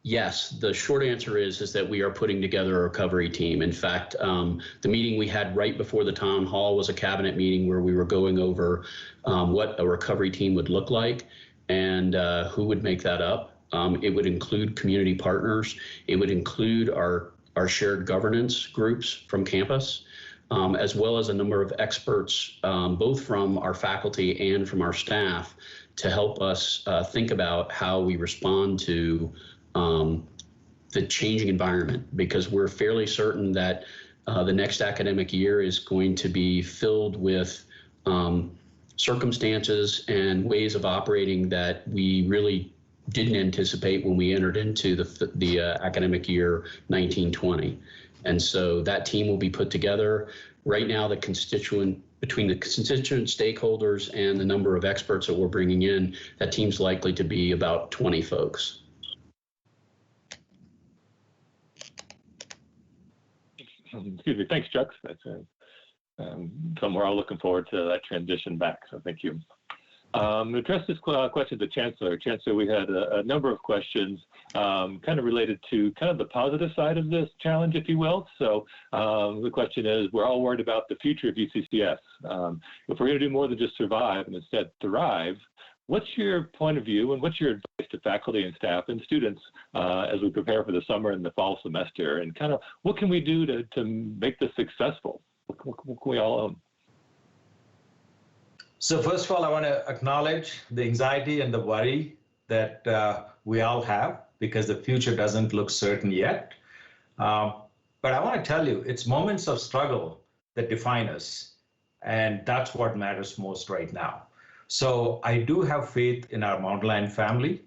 Yes, the short answer is that we are putting together a recovery team. In fact, the meeting we had right before the town hall was a cabinet meeting where we were going over what a recovery team would look like and who would make that up. It would include community partners. It would include our shared governance groups from campus, as well as a number of experts, both from our faculty and from our staff, to help us think about how we respond to the changing environment, because we're fairly certain that the next academic year is going to be filled with circumstances and ways of operating that we really didn't anticipate when we entered into the academic year 1920. And so that team will be put together. Right now, between the constituent stakeholders and the number of experts that we're bringing in, that team's likely to be about 20 folks. Excuse me. Thanks, Chuck. That's so we're all looking forward to that transition back. So thank you. Address this question to the Chancellor. Chancellor, we had a number of questions kind of related to kind of the positive side of this challenge, if you will. So the question is, we're all worried about the future of UCCS. If we're going to do more than just survive and instead thrive, what's your point of view and what's your advice to faculty and staff and students as we prepare for the summer and the fall semester? And kind of what can we do to make this successful? What can we all own? So first of all, I want to acknowledge the anxiety and the worry that we all have because the future doesn't look certain yet. But I want to tell you, it's moments of struggle that define us. And that's what matters most right now. So I do have faith in our Mountain Lion family.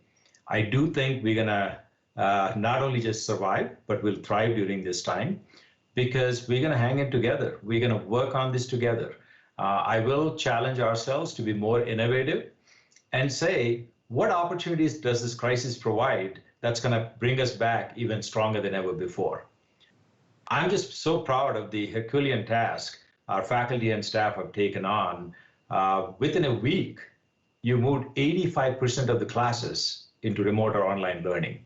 I do think we're going to not only just survive, but we'll thrive during this time because we're going to hang it together. We're going to work on this together. I will challenge ourselves to be more innovative and say, what opportunities does this crisis provide that's going to bring us back even stronger than ever before? I'm just so proud of the Herculean task our faculty and staff have taken on. Within a week, you moved 85% of the classes into remote or online learning.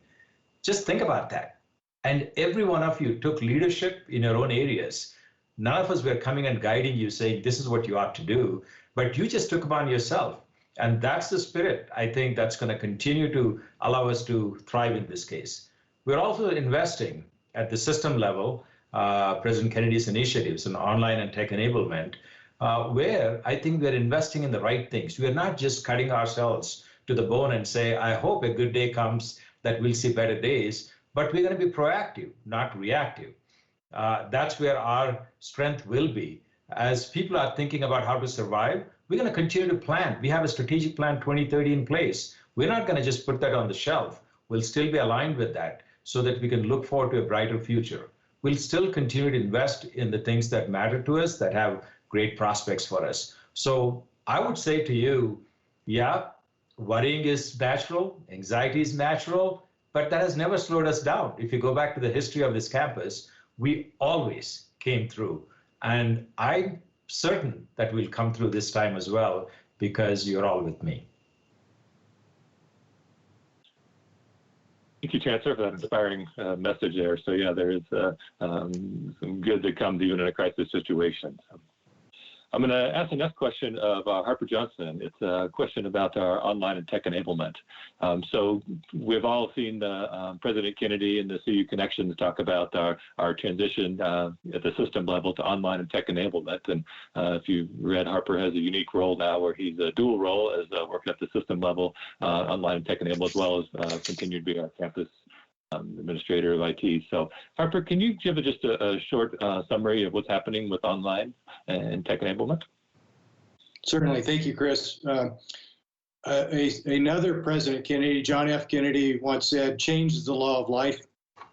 Just think about that. And every one of you took leadership in your own areas. None of us were coming and guiding you, saying, this is what you ought to do, but you just took upon yourself. And that's the spirit, I think, that's going to continue to allow us to thrive in this case. We're also investing at the system level, President Kennedy's initiatives in online and tech enablement, where I think we're investing in the right things. We're not just cutting ourselves to the bone and say, I hope a good day comes that we'll see better days, but we're going to be proactive, not reactive. That's where our strength will be. As people are thinking about how to survive, we're going to continue to plan. We have a strategic plan 2030 in place. We're not going to just put that on the shelf. We'll still be aligned with that so that we can look forward to a brighter future. We'll still continue to invest in the things that matter to us, that have great prospects for us. So I would say to you, yeah, worrying is natural, anxiety is natural, but that has never slowed us down. If you go back to the history of this campus, we always came through. And I'm certain that we'll come through this time as well because you're all with me. Thank you, Chancellor, for that inspiring message there. So yeah, there is some good that comes even in a crisis situation. I'm going to ask the next question of Harper Johnson. It's a question about our online and tech enablement. So we've all seen President Kennedy and the CU Connections talk about our transition at the system level to online and tech enablement. And if you read, Harper has a unique role now where he's a dual role as working at the system level, online and tech enable, as well as continue to be our campus administrator of IT. So Harper, can you give just a short summary of what's happening with online and tech enablement? Certainly. Thank you, Chris. Another President Kennedy, John F. Kennedy, once said, "Change is the law of life.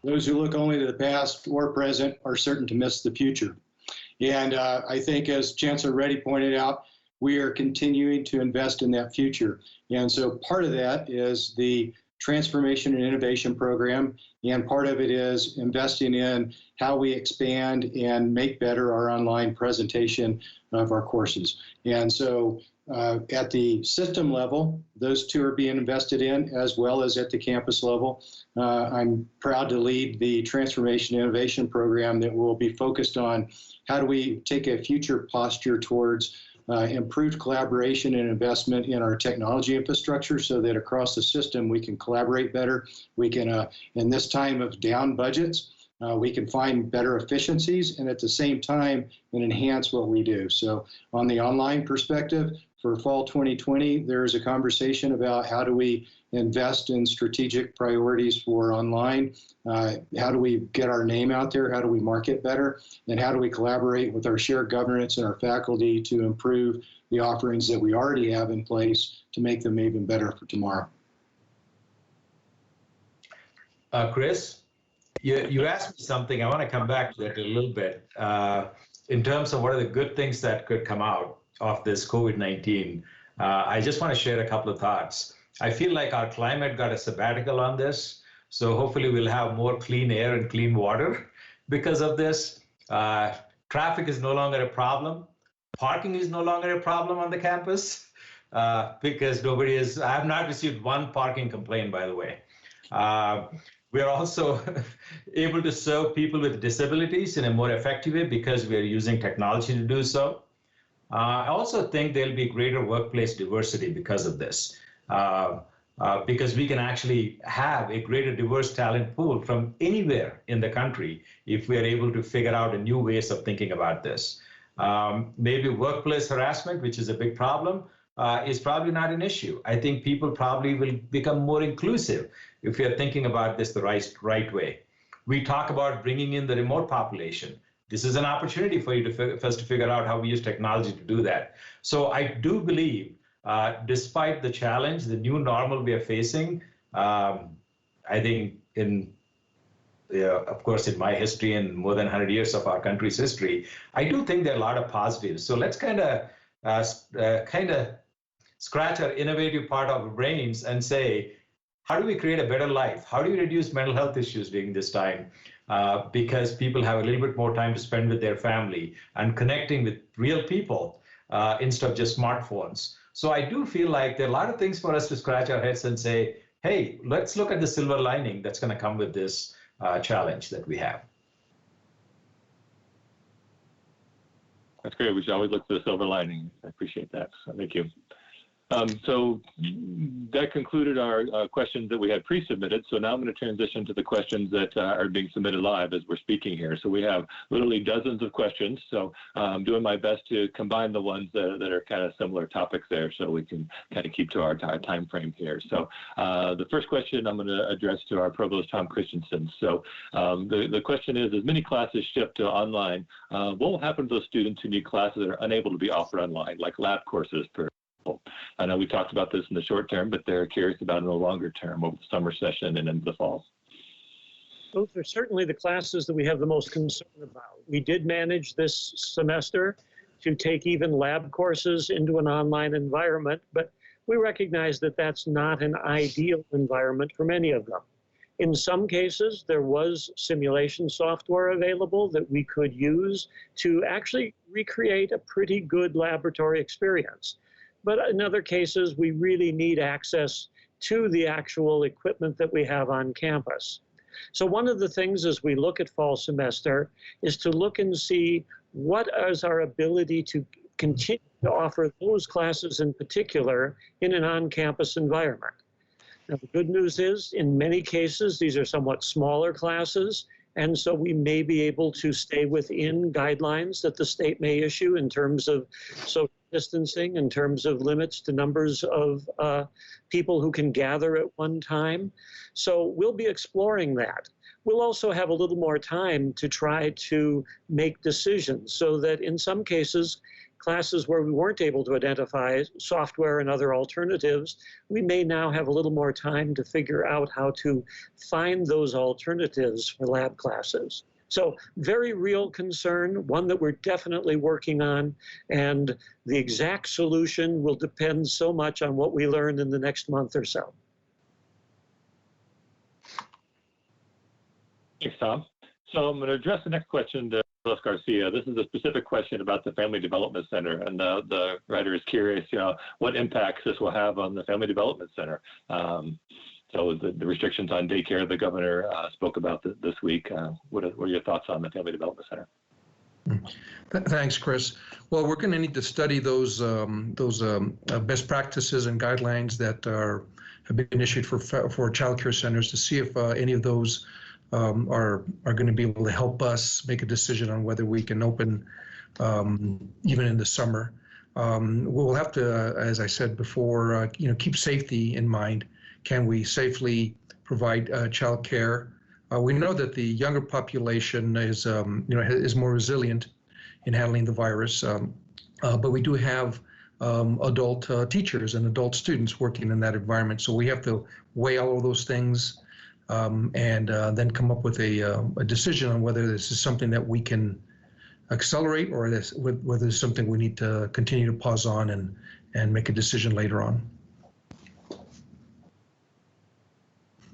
Those who look only to the past or present are certain to miss the future." And I think, as Chancellor Reddy pointed out, we are continuing to invest in that future. And so part of that is the Transformation and Innovation Program, and part of it is investing in how we expand and make better our online presentation of our courses. And so at the system level, those two are being invested in, as well as at the campus level. I'm proud to lead the Transformation and Innovation Program that will be focused on how do we take a future posture towards improved collaboration and investment in our technology infrastructure so that across the system we can collaborate better. We can, in this time of down budgets, we can find better efficiencies and at the same time enhance what we do. So on the online perspective, for fall 2020, there's a conversation about how do we invest in strategic priorities for online, how do we get our name out there, how do we market better, and how do we collaborate with our shared governance and our faculty to improve the offerings that we already have in place to make them even better for tomorrow. Chris, you asked me something. I want to come back to that a little bit in terms of what are the good things that could come out of this COVID-19. I just want to share a couple of thoughts. I feel like our climate got a sabbatical on this, so hopefully we'll have more clean air and clean water because of this. Traffic is no longer a problem. Parking is no longer a problem on the campus because I have not received one parking complaint, by the way. We are also able to serve people with disabilities in a more effective way because we are using technology to do so. I also think there'll be greater workplace diversity because of this, because we can actually have a greater diverse talent pool from anywhere in the country if we are able to figure out a new ways of thinking about this. Maybe workplace harassment, which is a big problem, is probably not an issue. I think people probably will become more inclusive if we are thinking about this the right way. We talk about bringing in the remote population. This is an opportunity for you for us to figure out how we use technology to do that. So I do believe, despite the challenge, the new normal we are facing, I think of course, in my history and more than 100 years of our country's history, I do think there are a lot of positives. So let's kind of scratch our innovative part of our brains and say, how do we create a better life? How do we reduce mental health issues during this time? Because people have a little bit more time to spend with their family and connecting with real people instead of just smartphones. So I do feel like there are a lot of things for us to scratch our heads and say, hey, let's look at the silver lining that's going to come with this challenge that we have. That's great. We should always look for the silver lining. I appreciate that. So thank you. So that concluded our questions that we had pre-submitted. So now I'm going to transition to the questions that are being submitted live as we're speaking here. So we have literally dozens of questions. So I'm doing my best to combine the ones that are kind of similar topics there so we can kind of keep to our time frame here. So the first question I'm going to address to our Provost, Tom Christensen. So the question is, as many classes shift to online, what will happen to those students who need classes that are unable to be offered online, like lab courses, for I know we talked about this in the short term, but they're curious about it in the longer term over the summer session and into the fall. Those are certainly the classes that we have the most concern about. We did manage this semester to take even lab courses into an online environment, but we recognize that that's not an ideal environment for many of them. In some cases, there was simulation software available that we could use to actually recreate a pretty good laboratory experience. But in other cases, we really need access to the actual equipment that we have on campus. So one of the things as we look at fall semester is to look and see what is our ability to continue to offer those classes in particular in an on-campus environment. Now, the good news is, in many cases, these are somewhat smaller classes, and so we may be able to stay within guidelines that the state may issue in terms of social distancing, in terms of limits to numbers of people who can gather at one time. So we'll be exploring that. We'll also have a little more time to try to make decisions so that in some cases, classes where we weren't able to identify software and other alternatives, we may now have a little more time to figure out how to find those alternatives for lab classes. So very real concern, one that we're definitely working on, and the exact solution will depend so much on what we learn in the next month or so. Thanks, Tom. So I'm going to address the next question to Garcia. This is a specific question about the Family Development Center, and the writer is curious, what impacts this will have on the Family Development Center. So the restrictions on daycare the governor spoke about this week. What are your thoughts on the Family Development Center? Thanks, Chris. Well, we're going to need to study those best practices and guidelines that have been issued for child care centers to see if any of those are going to be able to help us make a decision on whether we can open even in the summer. We'll have to, as I said before, keep safety in mind. Can we safely provide child care? We know that the younger population is more resilient in handling the virus, but we do have adult teachers and adult students working in that environment. So we have to weigh all of those things and then come up with a decision on whether this is something that we can accelerate or whether it's something we need to continue to pause on and make a decision later on.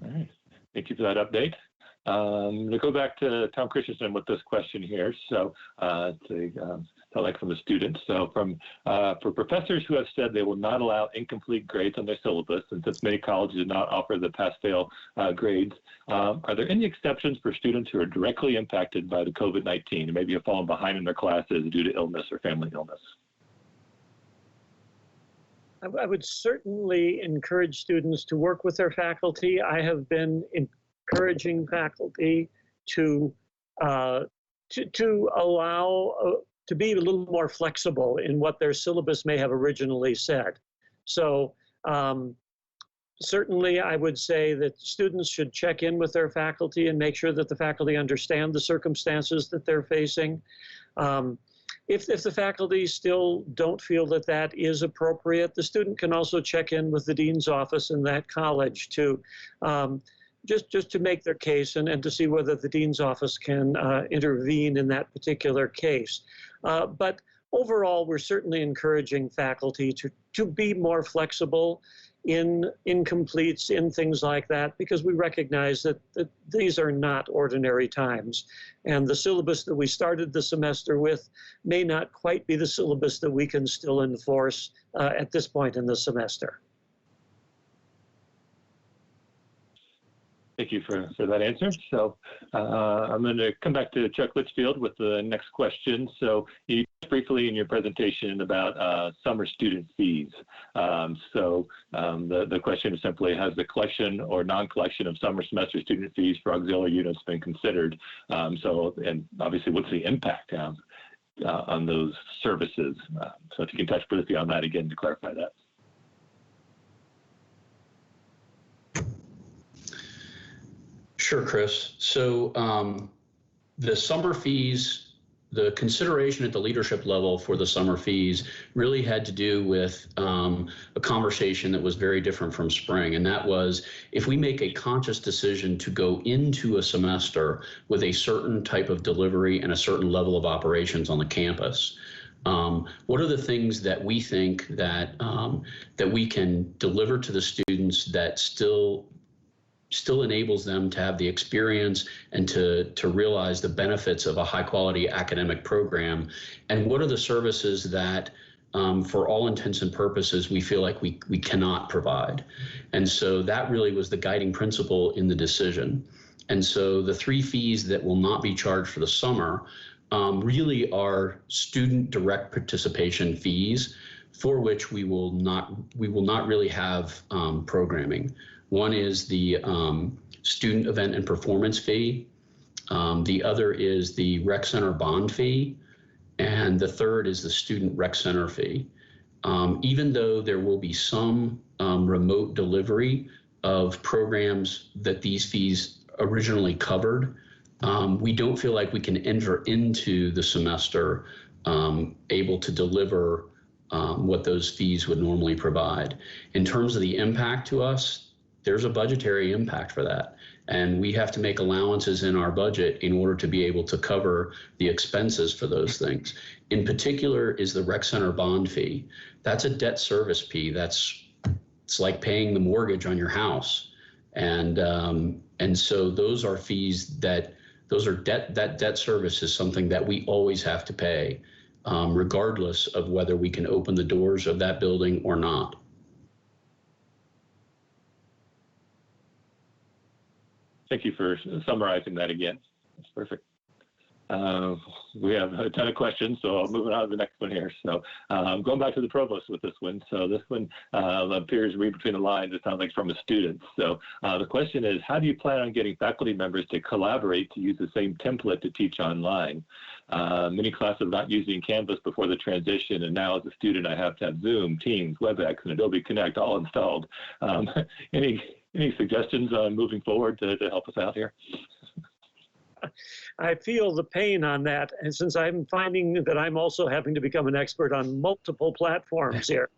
All right. Thank you for that update. To go back to Tom Christensen with this question here. So from a student. So for professors who have said they will not allow incomplete grades on their syllabus, and since many colleges do not offer the pass-fail grades, are there any exceptions for students who are directly impacted by the COVID-19 and maybe have fallen behind in their classes due to illness or family illness? I would certainly encourage students to work with their faculty. I have been encouraging faculty to allow to be a little more flexible in what their syllabus may have originally said. So certainly I would say that students should check in with their faculty and make sure that the faculty understand the circumstances that they're facing. If the faculty still don't feel that that is appropriate, the student can also check in with the dean's office in that college to just to make their case and to see whether the dean's office can intervene in that particular case. But overall, we're certainly encouraging faculty to be more flexible in incompletes, in things like that, because we recognize that these are not ordinary times. And the syllabus that we started the semester with may not quite be the syllabus that we can still enforce at this point in the semester. Thank you for that answer. So I'm going to come back to Chuck Litchfield with the next question. So you briefly in your presentation about summer student fees. The question is simply, has the collection or non-collection of summer semester student fees for auxiliary units been considered? And obviously, what's the impact on those services? So if you can touch briefly on that again to clarify that. Sure, Chris. So the summer fees, the consideration at the leadership level for the summer fees really had to do with a conversation that was very different from spring. And that was, if we make a conscious decision to go into a semester with a certain type of delivery and a certain level of operations on the campus, what are the things that we think that that we can deliver to the students that still enables them to have the experience and to realize the benefits of a high quality academic program? And what are the services that for all intents and purposes we feel like we cannot provide? And so that really was the guiding principle in the decision. And so the 3 fees that will not be charged for the summer really are student direct participation fees, for which we will not really have programming. One is the student event and performance fee. The other is the rec center bond fee. And the third is the student rec center fee. Even though there will be some remote delivery of programs that these fees originally covered, we don't feel like we can enter into the semester able to deliver what those fees would normally provide. In terms of the impact to us, there's a budgetary impact for that. And we have to make allowances in our budget in order to be able to cover the expenses for those things. In particular is the rec center bond fee. That's a debt service fee. It's like paying the mortgage on your house. And so those are fees that debt service is something that we always have to pay, regardless of whether we can open the doors of that building or not. Thank you for summarizing that again. That's perfect. We have a ton of questions, so I'll move on to the next one here. So going back to the provost with this one. So this one appears to read between the lines. It sounds like from a student. So the question is, how do you plan on getting faculty members to collaborate to use the same template to teach online? Many classes are not using Canvas before the transition, and now as a student, I have to have Zoom, Teams, WebEx, and Adobe Connect all installed. Any suggestions on moving forward to help us out here? I feel the pain on that. And since I'm finding that I'm also having to become an expert on multiple platforms here.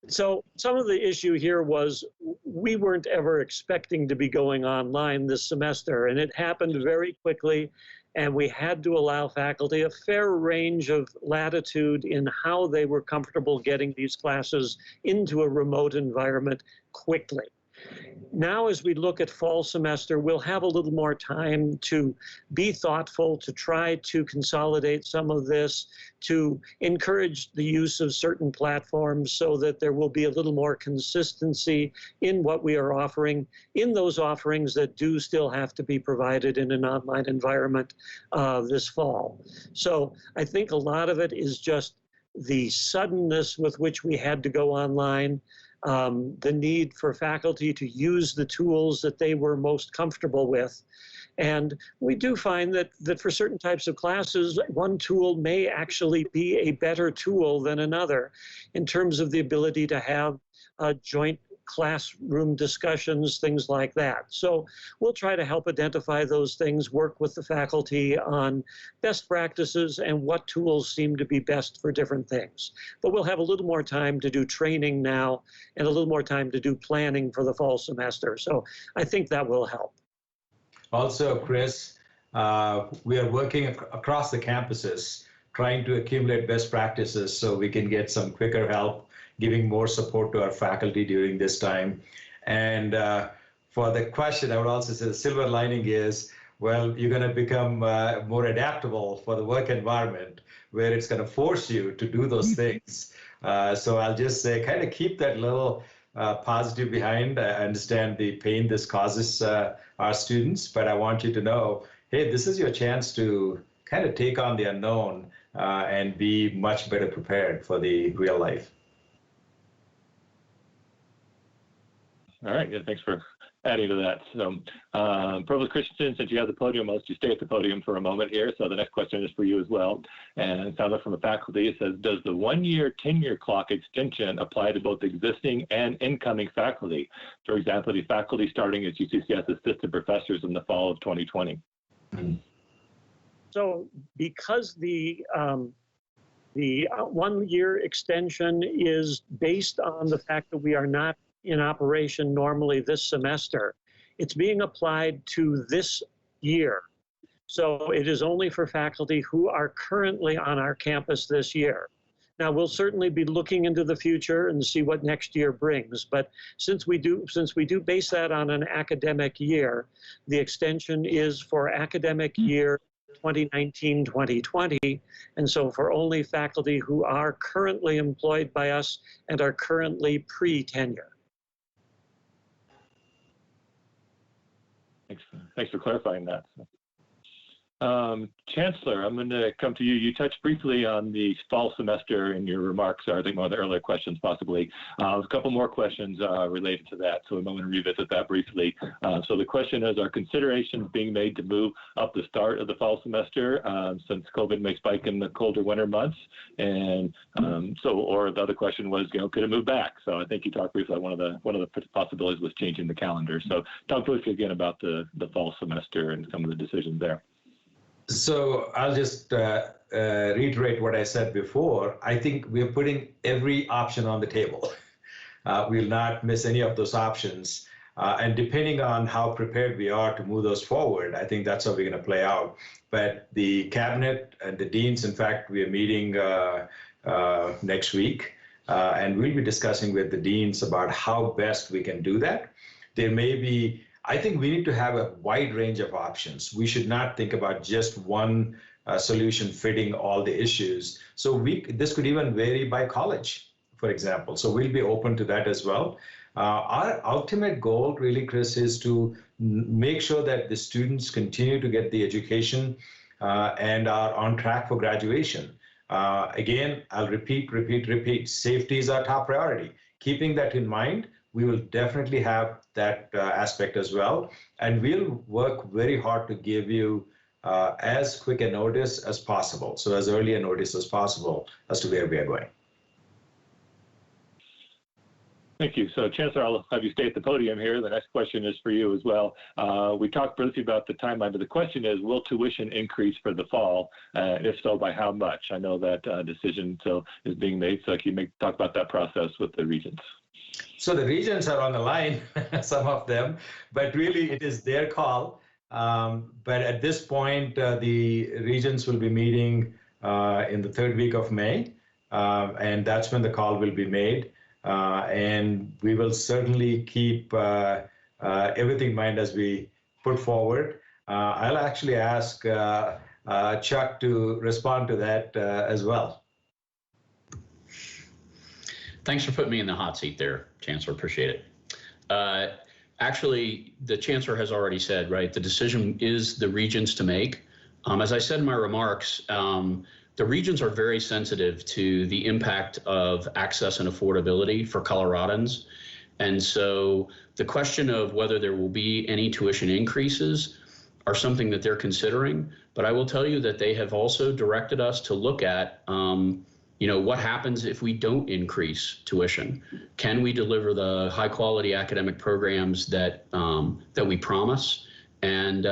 So some of the issue here was we weren't ever expecting to be going online this semester, and it happened very quickly. And we had to allow faculty a fair range of latitude in how they were comfortable getting these classes into a remote environment quickly. Now, as we look at fall semester, we'll have a little more time to be thoughtful, to try to consolidate some of this, to encourage the use of certain platforms so that there will be a little more consistency in what we are offering, in those offerings that do still have to be provided in an online environment this fall. So I think a lot of it is just the suddenness with which we had to go online, the need for faculty to use the tools that they were most comfortable with. And we do find that for certain types of classes, one tool may actually be a better tool than another in terms of the ability to have joint classroom discussions, things like that. So we'll try to help identify those things, work with the faculty on best practices and what tools seem to be best for different things. But we'll have a little more time to do training now and a little more time to do planning for the fall semester. So I think that will help. Also, Chris, we are working across the campuses, trying to accumulate best practices so we can get some quicker help, giving more support to our faculty during this time. And for the question, I would also say the silver lining is, well, you're going to become more adaptable for the work environment where it's going to force you to do those things. So I'll just say kind of keep that little positive behind. I understand the pain this causes our students, but I want you to know, hey, this is your chance to kind of take on the unknown and be much better prepared for the real life. All right, yeah, thanks for adding to that. So, Provost Christensen, since you have the podium, I'll let you stay at the podium for a moment here. So the next question is for you as well. And it sounds like from the faculty, it says, does the one-year tenure clock extension apply to both existing and incoming faculty? For example, the faculty starting as UCCS assistant professors in the fall of 2020. So because the 1 year extension is based on the fact that we are not in operation normally this semester, it's being applied to this year. So it is only for faculty who are currently on our campus this year. Now, we'll certainly be looking into the future and see what next year brings. But since we do base that on an academic year, the extension is for academic year 2019-2020, and so for only faculty who are currently employed by us and are currently pre-tenure. Thanks for clarifying that. Chancellor, I'm going to come to you. You touched briefly on the fall semester in your remarks, or I think one of the earlier questions possibly. A couple more questions related to that, so we might want to revisit that briefly. So the question is, are considerations being made to move up the start of the fall semester since COVID may spike in the colder winter months? And or the other question was, could it move back? So I think you talked briefly about one of the possibilities was changing the calendar. So talk briefly again about the fall semester and some of the decisions there. So I'll just reiterate what I said before. I think we're putting every option on the table. We'll not miss any of those options. And depending on how prepared we are to move those forward, I think that's how we're going to play out. But the cabinet and the deans, in fact, we are meeting next week, and we'll be discussing with the deans about how best we can do that. There may be, I think we need to have a wide range of options. We should not think about just one solution fitting all the issues. So this could even vary by college, for example. So we'll be open to that as well. Our ultimate goal really, Chris, is to make sure that the students continue to get the education and are on track for graduation. Again, I'll repeat. Safety is our top priority. Keeping that in mind, we will definitely have that aspect as well. And we'll work very hard to give you as quick a notice as possible. So as early a notice as possible as to where we are going. Thank you. So Chancellor, I'll have you stay at the podium here. The next question is for you as well. We talked briefly about the timeline, but the question is, will tuition increase for the fall? If so, by how much? I know that decision is being made, so can you talk about that process with the regents? So the regents are on the line, some of them, but really it is their call. But at this point, the regents will be meeting in the third week of May, and that's when the call will be made. And we will certainly keep everything in mind as we put forward. I'll actually ask Chuck to respond to that as well. Thanks for putting me in the hot seat there, Chancellor. Appreciate it. Actually, the Chancellor has already said, right, the decision is the regents to make. As I said in my remarks, the regents are very sensitive to the impact of access and affordability for Coloradans. And so the question of whether there will be any tuition increases are something that they're considering. But I will tell you that they have also directed us to look at what happens if we don't increase tuition? Can we deliver the high quality academic programs that we promise? And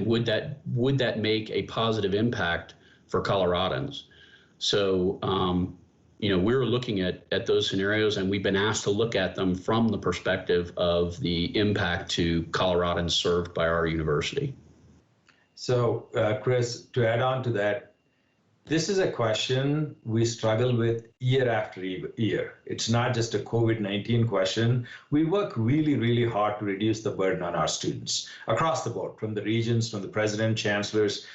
would that make a positive impact for Coloradans? So, we're looking at those scenarios, and we've been asked to look at them from the perspective of the impact to Coloradans served by our university. So, Chris, to add on to that, this is a question we struggle with year after year. It's not just a COVID-19 question. We work really, really hard to reduce the burden on our students across the board, from the regents, from the president, chancellors.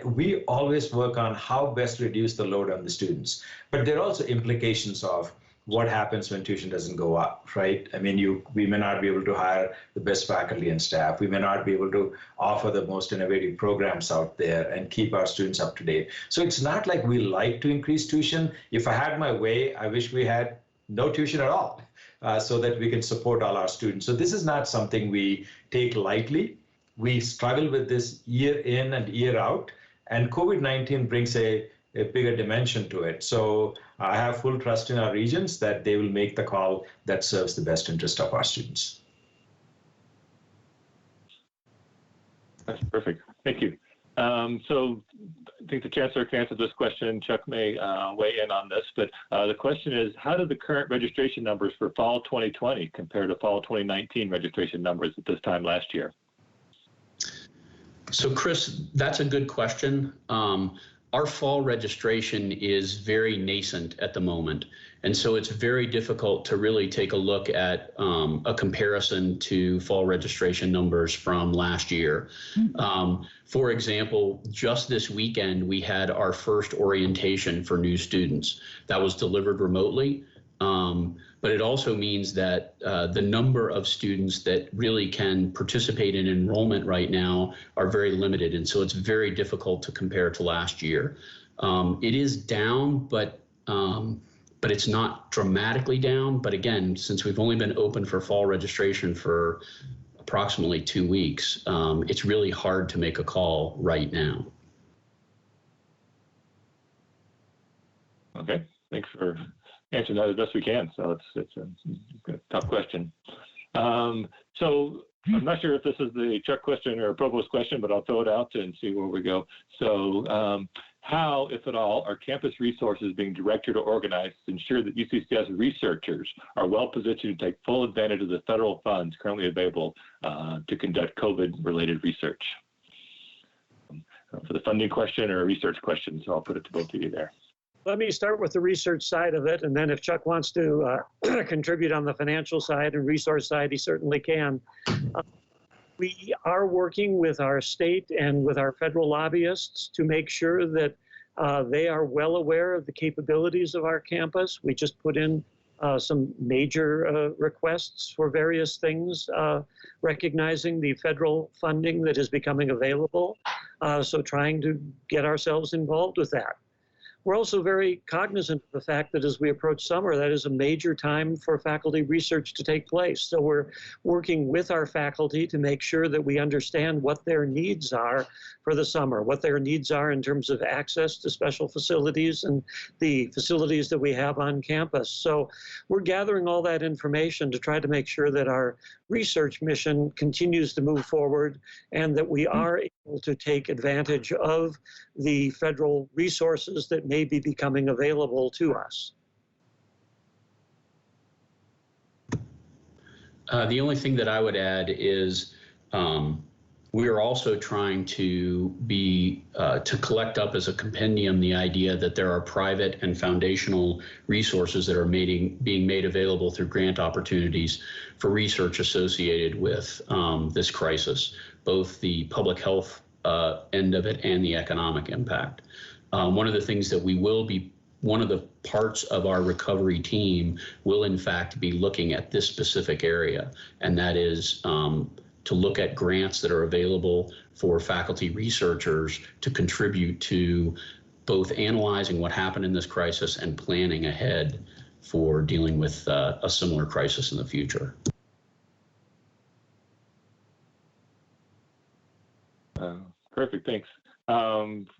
We always work on how best to reduce the load on the students. But there are also implications of what happens when tuition doesn't go up, right? I mean, we may not be able to hire the best faculty and staff. We may not be able to offer the most innovative programs out there and keep our students up to date. So it's not like we like to increase tuition. If I had my way, I wish we had no tuition at all, so that we can support all our students. So this is not something we take lightly. We struggle with this year in and year out, and COVID-19 brings a bigger dimension to it. So I have full trust in our regents that they will make the call that serves the best interest of our students. That's perfect. Thank you. So I think the Chancellor can answer this question. Chuck may weigh in on this, but the question is, how do the current registration numbers for fall 2020 compare to fall 2019 registration numbers at this time last year? So Chris, that's a good question. Our fall registration is very nascent at the moment. And so it's very difficult to really take a look at a comparison to fall registration numbers from last year. For example, just this weekend, we had our first orientation for new students that was delivered remotely. But it also means that the number of students that really can participate in enrollment right now are very limited. And so it's very difficult to compare to last year. It is down, but it's not dramatically down. But again, since we've only been open for fall registration for approximately 2 weeks, it's really hard to make a call right now. Okay, thanks for answering that as best we can. So it's a tough question. So I'm not sure if this is the Chuck question or a provost question, but I'll throw it out and see where we go. So how, if at all, are campus resources being directed or organized to ensure that UCCS researchers are well positioned to take full advantage of the federal funds currently available to conduct COVID-related research? For the funding question or a research question, so I'll put it to both of you there. Let me start with the research side of it, and then if Chuck wants to contribute on the financial side and resource side, he certainly can. We are working with our state and with our federal lobbyists to make sure that they are well aware of the capabilities of our campus. We just put in some major requests for various things, recognizing the federal funding that is becoming available, so trying to get ourselves involved with that. We're also very cognizant of the fact that as we approach summer, that is a major time for faculty research to take place. So we're working with our faculty to make sure that we understand what their needs are for the summer, what their needs are in terms of access to special facilities and the facilities that we have on campus. So we're gathering all that information to try to make sure that our research mission continues to move forward and that we are able to take advantage of the federal resources that may be becoming available to us. The only thing that I would add is we are also trying to collect up as a compendium the idea that there are private and foundational resources that are being made available through grant opportunities for research associated with this crisis, both the public health end of it and the economic impact. One of the things that one of the parts of our recovery team will in fact be looking at this specific area, and that is to look at grants that are available for faculty researchers to contribute to both analyzing what happened in this crisis and planning ahead for dealing with a similar crisis in the future. Perfect, thanks.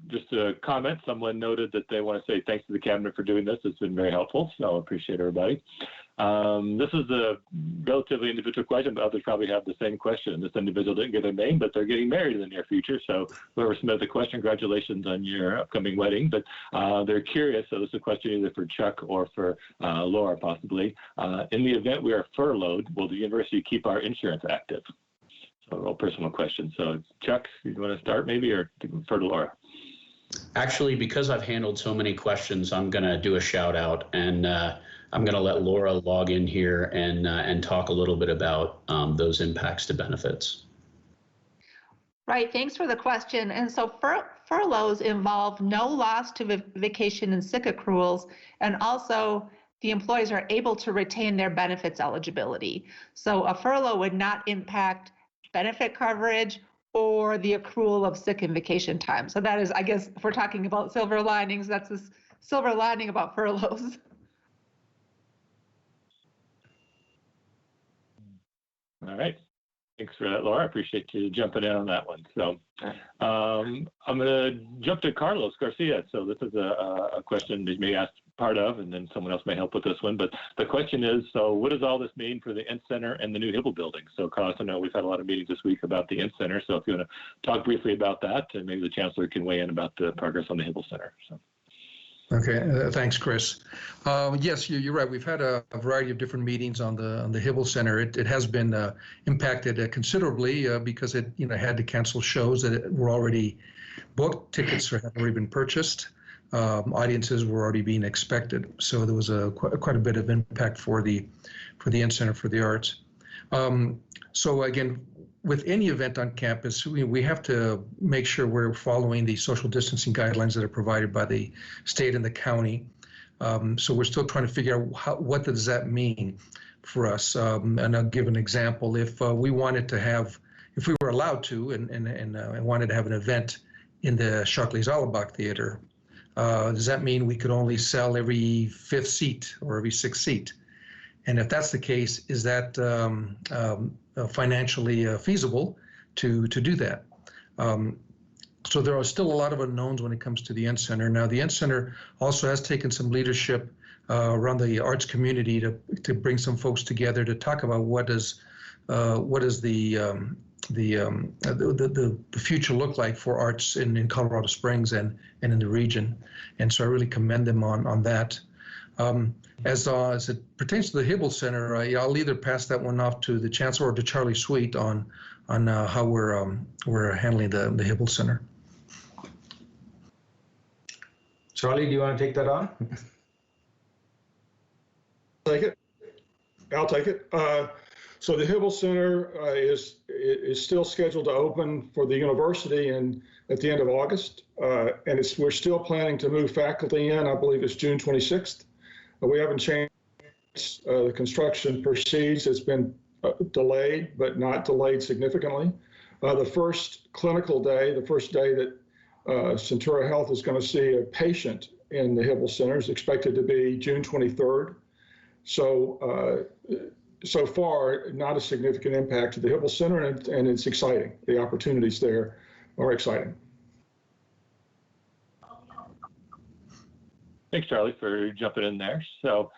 Just a comment, someone noted that they want to say thanks to the cabinet for doing this. It's been very helpful, so I appreciate everybody. This is a relatively individual question, but others probably have the same question. This individual didn't get a name, but they're getting married in the near future. So whoever submitted the question, congratulations on your upcoming wedding. But they're curious, so this is a question either for Chuck or for Laura possibly. In the event we are furloughed, will the university keep our insurance active? So a real personal question. So Chuck, you want to start maybe, or defer to Laura? Actually, because I've handled so many questions, I'm going to do a shout out, and I'm going to let Laura log in here and talk a little bit about those impacts to benefits. Right, thanks for the question. And so furloughs involve no loss to vacation and sick accruals, and also the employees are able to retain their benefits eligibility. So a furlough would not impact benefit coverage or the accrual of sick and vacation time. So that is, I guess, if we're talking about silver linings, that's the silver lining about furloughs. All right. Thanks for that, Laura. I appreciate you jumping in on that one. So I'm going to jump to Carlos Garcia. So this is a question that you may ask part of, and then someone else may help with this one. But the question is, so what does all this mean for the Int Center and the new Hibble building? So Carlos, I know we've had a lot of meetings this week about the Int Center. So if you want to talk briefly about that, and maybe the Chancellor can weigh in about the progress on the Hibble Center. So. Okay, thanks, Chris. Yes, you're right. We've had a variety of different meetings on the Hibble Center. It has been impacted considerably because it had to cancel shows that were already booked. Tickets had already been purchased. Audiences were already being expected. So there was quite a bit of impact for the Int Center for the Arts. So again, with any event on campus, we have to make sure we're following the social distancing guidelines that are provided by the state and the county. So we're still trying to figure out what does that mean for us. And I'll give an example. If we wanted to have, if we were allowed to, and wanted to have an event in the Shockley-Zalabach Theater, does that mean we could only sell every 5th seat or every 6th seat? And if that's the case, is that financially feasible to do that? So there are still a lot of unknowns when it comes to the Int Center. Now, the Int Center also has taken some leadership around the arts community to bring some folks together to talk about what does the future look like for arts in Colorado Springs and in the region. And so I really commend them on that. As it pertains to the Hibble Center, I'll either pass that one off to the Chancellor or to Charlie Sweet on how we're handling the Hibble Center. Charlie, do you want to take that on? I'll take it. So the Hibble Center is still scheduled to open for the university at the end of August, and we're still planning to move faculty in. I believe it's June 26th. We haven't changed. The construction proceeds. It's been delayed, but not delayed significantly. The first clinical day, the first day that Centura Health is going to see a patient in the Hibble Center is expected to be June 23rd. So far, not a significant impact to the Hibble Center, and it's exciting. The opportunities there are exciting. Thanks, Charlie, for jumping in there. So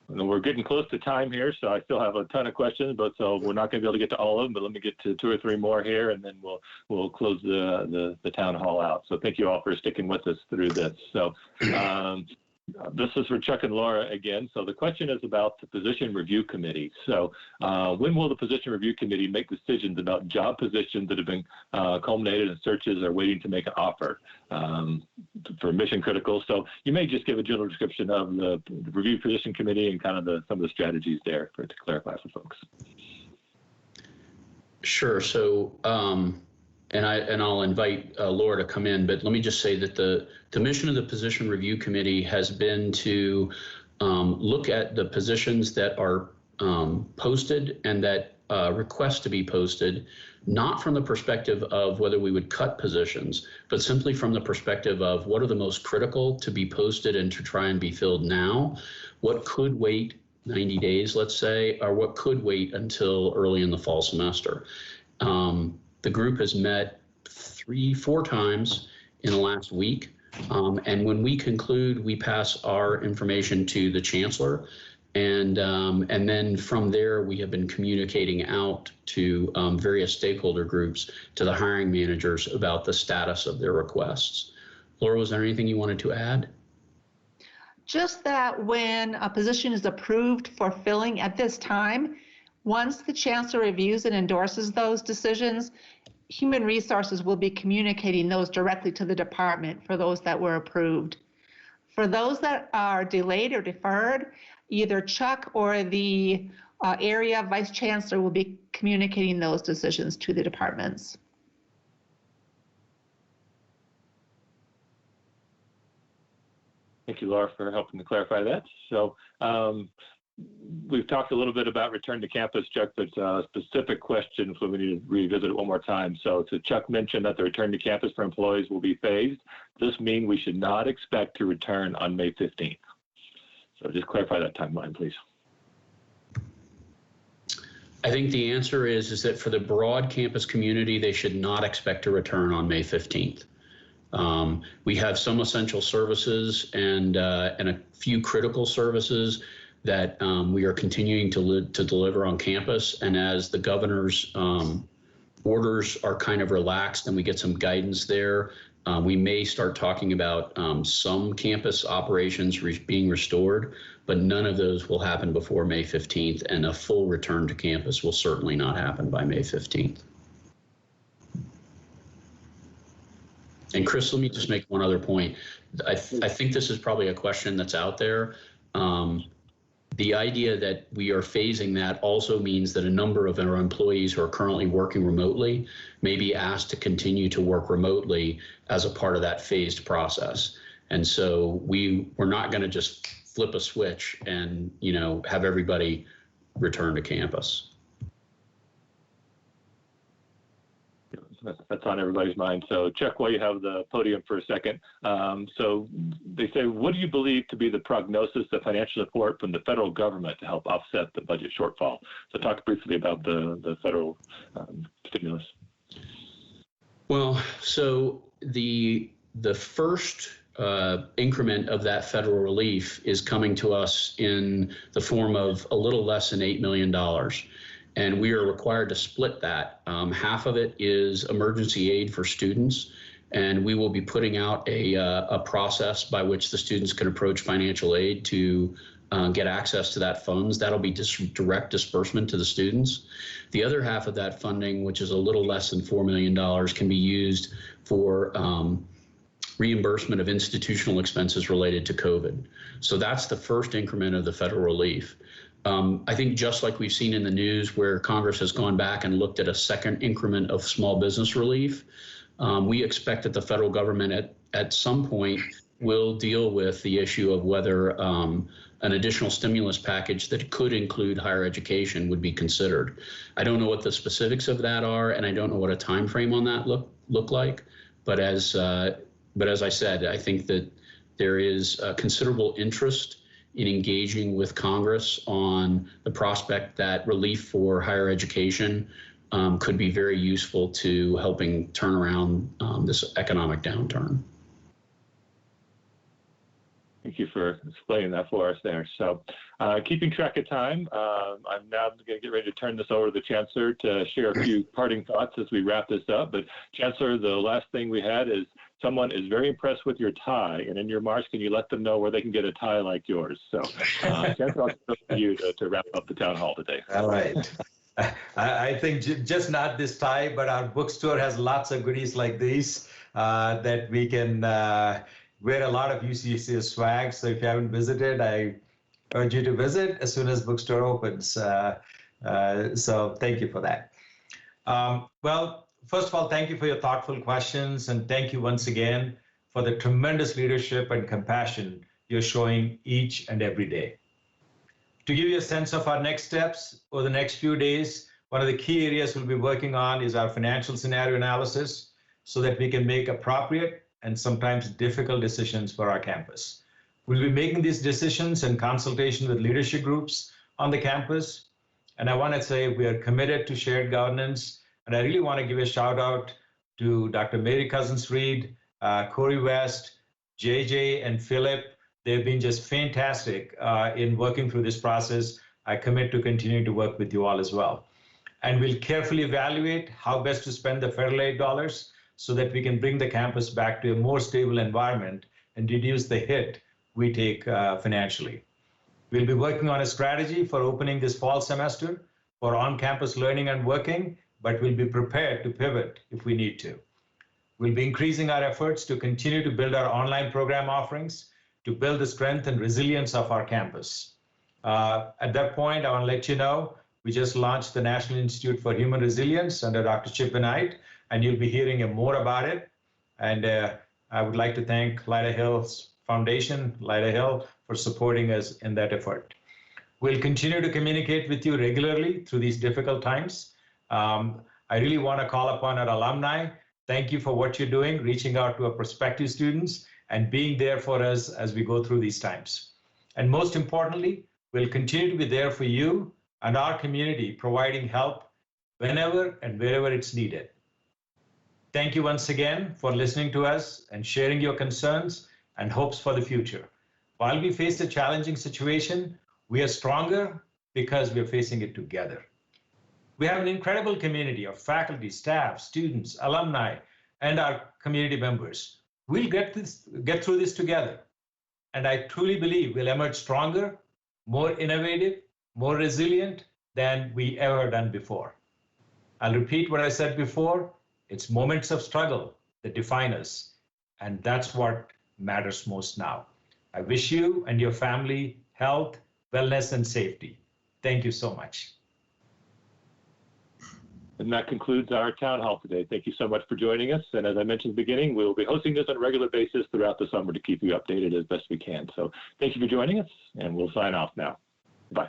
we're getting close to time here, so I still have a ton of questions, but so we're not going to be able to get to all of them, but let me get to 2 or 3 more here, and then we'll close the town hall out. So thank you all for sticking with us through this. So this is for Chuck and Laura again. So the question is about the Position Review Committee. So when will the Position Review Committee make decisions about job positions that have been culminated in searches or waiting to make an offer for mission critical? So you may just give a general description of the Review Position Committee and kind of some of the strategies there to clarify for folks. Sure. So and I'll invite Laura to come in, but let me just say that the mission of the Position Review Committee has been to look at the positions that are posted and that request to be posted, not from the perspective of whether we would cut positions, but simply from the perspective of what are the most critical to be posted and to try and be filled now, what could wait 90 days, let's say, or what could wait until early in the fall semester. The group has met 3-4 times in the last week. And when we conclude, we pass our information to the Chancellor. And then from there, we have been communicating out to various stakeholder groups, to the hiring managers about the status of their requests. Laura, was there anything you wanted to add? Just that when a position is approved for filling at this time, once the Chancellor reviews and endorses those decisions, Human Resources will be communicating those directly to the department for those that were approved. For those that are delayed or deferred, either Chuck or the area Vice Chancellor will be communicating those decisions to the departments. Thank you, Laura, for helping to clarify that. So we've talked a little bit about return to campus, Chuck, but specific questions when we need to revisit it one more time. So Chuck mentioned that the return to campus for employees will be phased. Does this mean we should not expect to return on May 15th? So just clarify that timeline, please. I think the answer is that for the broad campus community, they should not expect to return on May 15th. We have some essential services and a few critical services that we are continuing to deliver on campus. And as the governor's orders are kind of relaxed and we get some guidance there, we may start talking about some campus operations being restored, but none of those will happen before May 15th, and a full return to campus will certainly not happen by May 15th. And Chris, let me just make one other point. I think this is probably a question that's out there. The idea that we are phasing that also means that a number of our employees who are currently working remotely may be asked to continue to work remotely as a part of that phased process. And so we're not going to just flip a switch and, have everybody return to campus. That's on everybody's mind. So Chuck, while you have the podium for a second, so they say, what do you believe to be the prognosis of financial support from the federal government to help offset the budget shortfall? So talk briefly about the federal stimulus. Well, so the first increment of that federal relief is coming to us in the form of a little less than $8 million. And we are required to split that. Half of it is emergency aid for students, and we will be putting out a process by which the students can approach financial aid to get access to that funds. That'll be direct disbursement to the students. The other half of that funding, which is a little less than $4 million, can be used for reimbursement of institutional expenses related to COVID. So that's the first increment of the federal relief. I think just like we've seen in the news where Congress has gone back and looked at a second increment of small business relief, we expect that the federal government at some point will deal with the issue of whether an additional stimulus package that could include higher education would be considered. I don't know what the specifics of that are, and I don't know what a time frame on that look like. But as I said, I think that there is considerable interest in engaging with Congress on the prospect that relief for higher education could be very useful to helping turn around this economic downturn. Thank you for explaining that for us there. So keeping track of time, I'm now going to get ready to turn this over to the Chancellor to share a few parting thoughts as we wrap this up. But Chancellor, the last thing we had is someone is very impressed with your tie, and in your remarks, can you let them know where they can get a tie like yours? So Chancellor, I'll turn it over to you to wrap up the town hall today. All right. I think just not this tie, but our bookstore has lots of goodies like these that we can wear a lot of UCCS swag. So if you haven't visited, I urge you to visit as soon as bookstore opens. So thank you for that. Well, first of all, thank you for your thoughtful questions, and thank you once again for the tremendous leadership and compassion you're showing each and every day. To give you a sense of our next steps over the next few days, one of the key areas we'll be working on is our financial scenario analysis so that we can make appropriate and sometimes difficult decisions for our campus. We'll be making these decisions in consultation with leadership groups on the campus. And I want to say we are committed to shared governance. And I really want to give a shout out to Dr. Mary Cousins-Reed, Corey West, JJ, and Philip. They've been just fantastic in working through this process. I commit to continue to work with you all as well. And we'll carefully evaluate how best to spend the federal aid dollars so that we can bring the campus back to a more stable environment and reduce the hit we take financially. We'll be working on a strategy for opening this fall semester for on-campus learning and working, but we'll be prepared to pivot if we need to. We'll be increasing our efforts to continue to build our online program offerings to build the strength and resilience of our campus. At that point, I want to let you know, we just launched the National Institute for Human Resilience under Dr. Chip Knight, and you'll be hearing more about it. And I would like to thank Lyda Hills Foundation, Lyda Hill, for supporting us in that effort. We'll continue to communicate with you regularly through these difficult times. I really want to call upon our alumni. Thank you for what you're doing, reaching out to our prospective students and being there for us as we go through these times. And most importantly, we'll continue to be there for you and our community, providing help whenever and wherever it's needed. Thank you once again for listening to us and sharing your concerns and hopes for the future. While we face a challenging situation, we are stronger because we are facing it together. We have an incredible community of faculty, staff, students, alumni, and our community members. We'll get through this together. And I truly believe we'll emerge stronger, more innovative, more resilient than we ever done before. I'll repeat what I said before. It's moments of struggle that define us, and that's what matters most now. I wish you and your family health, wellness, and safety. Thank you so much. And that concludes our town hall today. Thank you so much for joining us. And as I mentioned at the beginning, we'll be hosting this on a regular basis throughout the summer to keep you updated as best we can. So thank you for joining us, and we'll sign off now. Bye.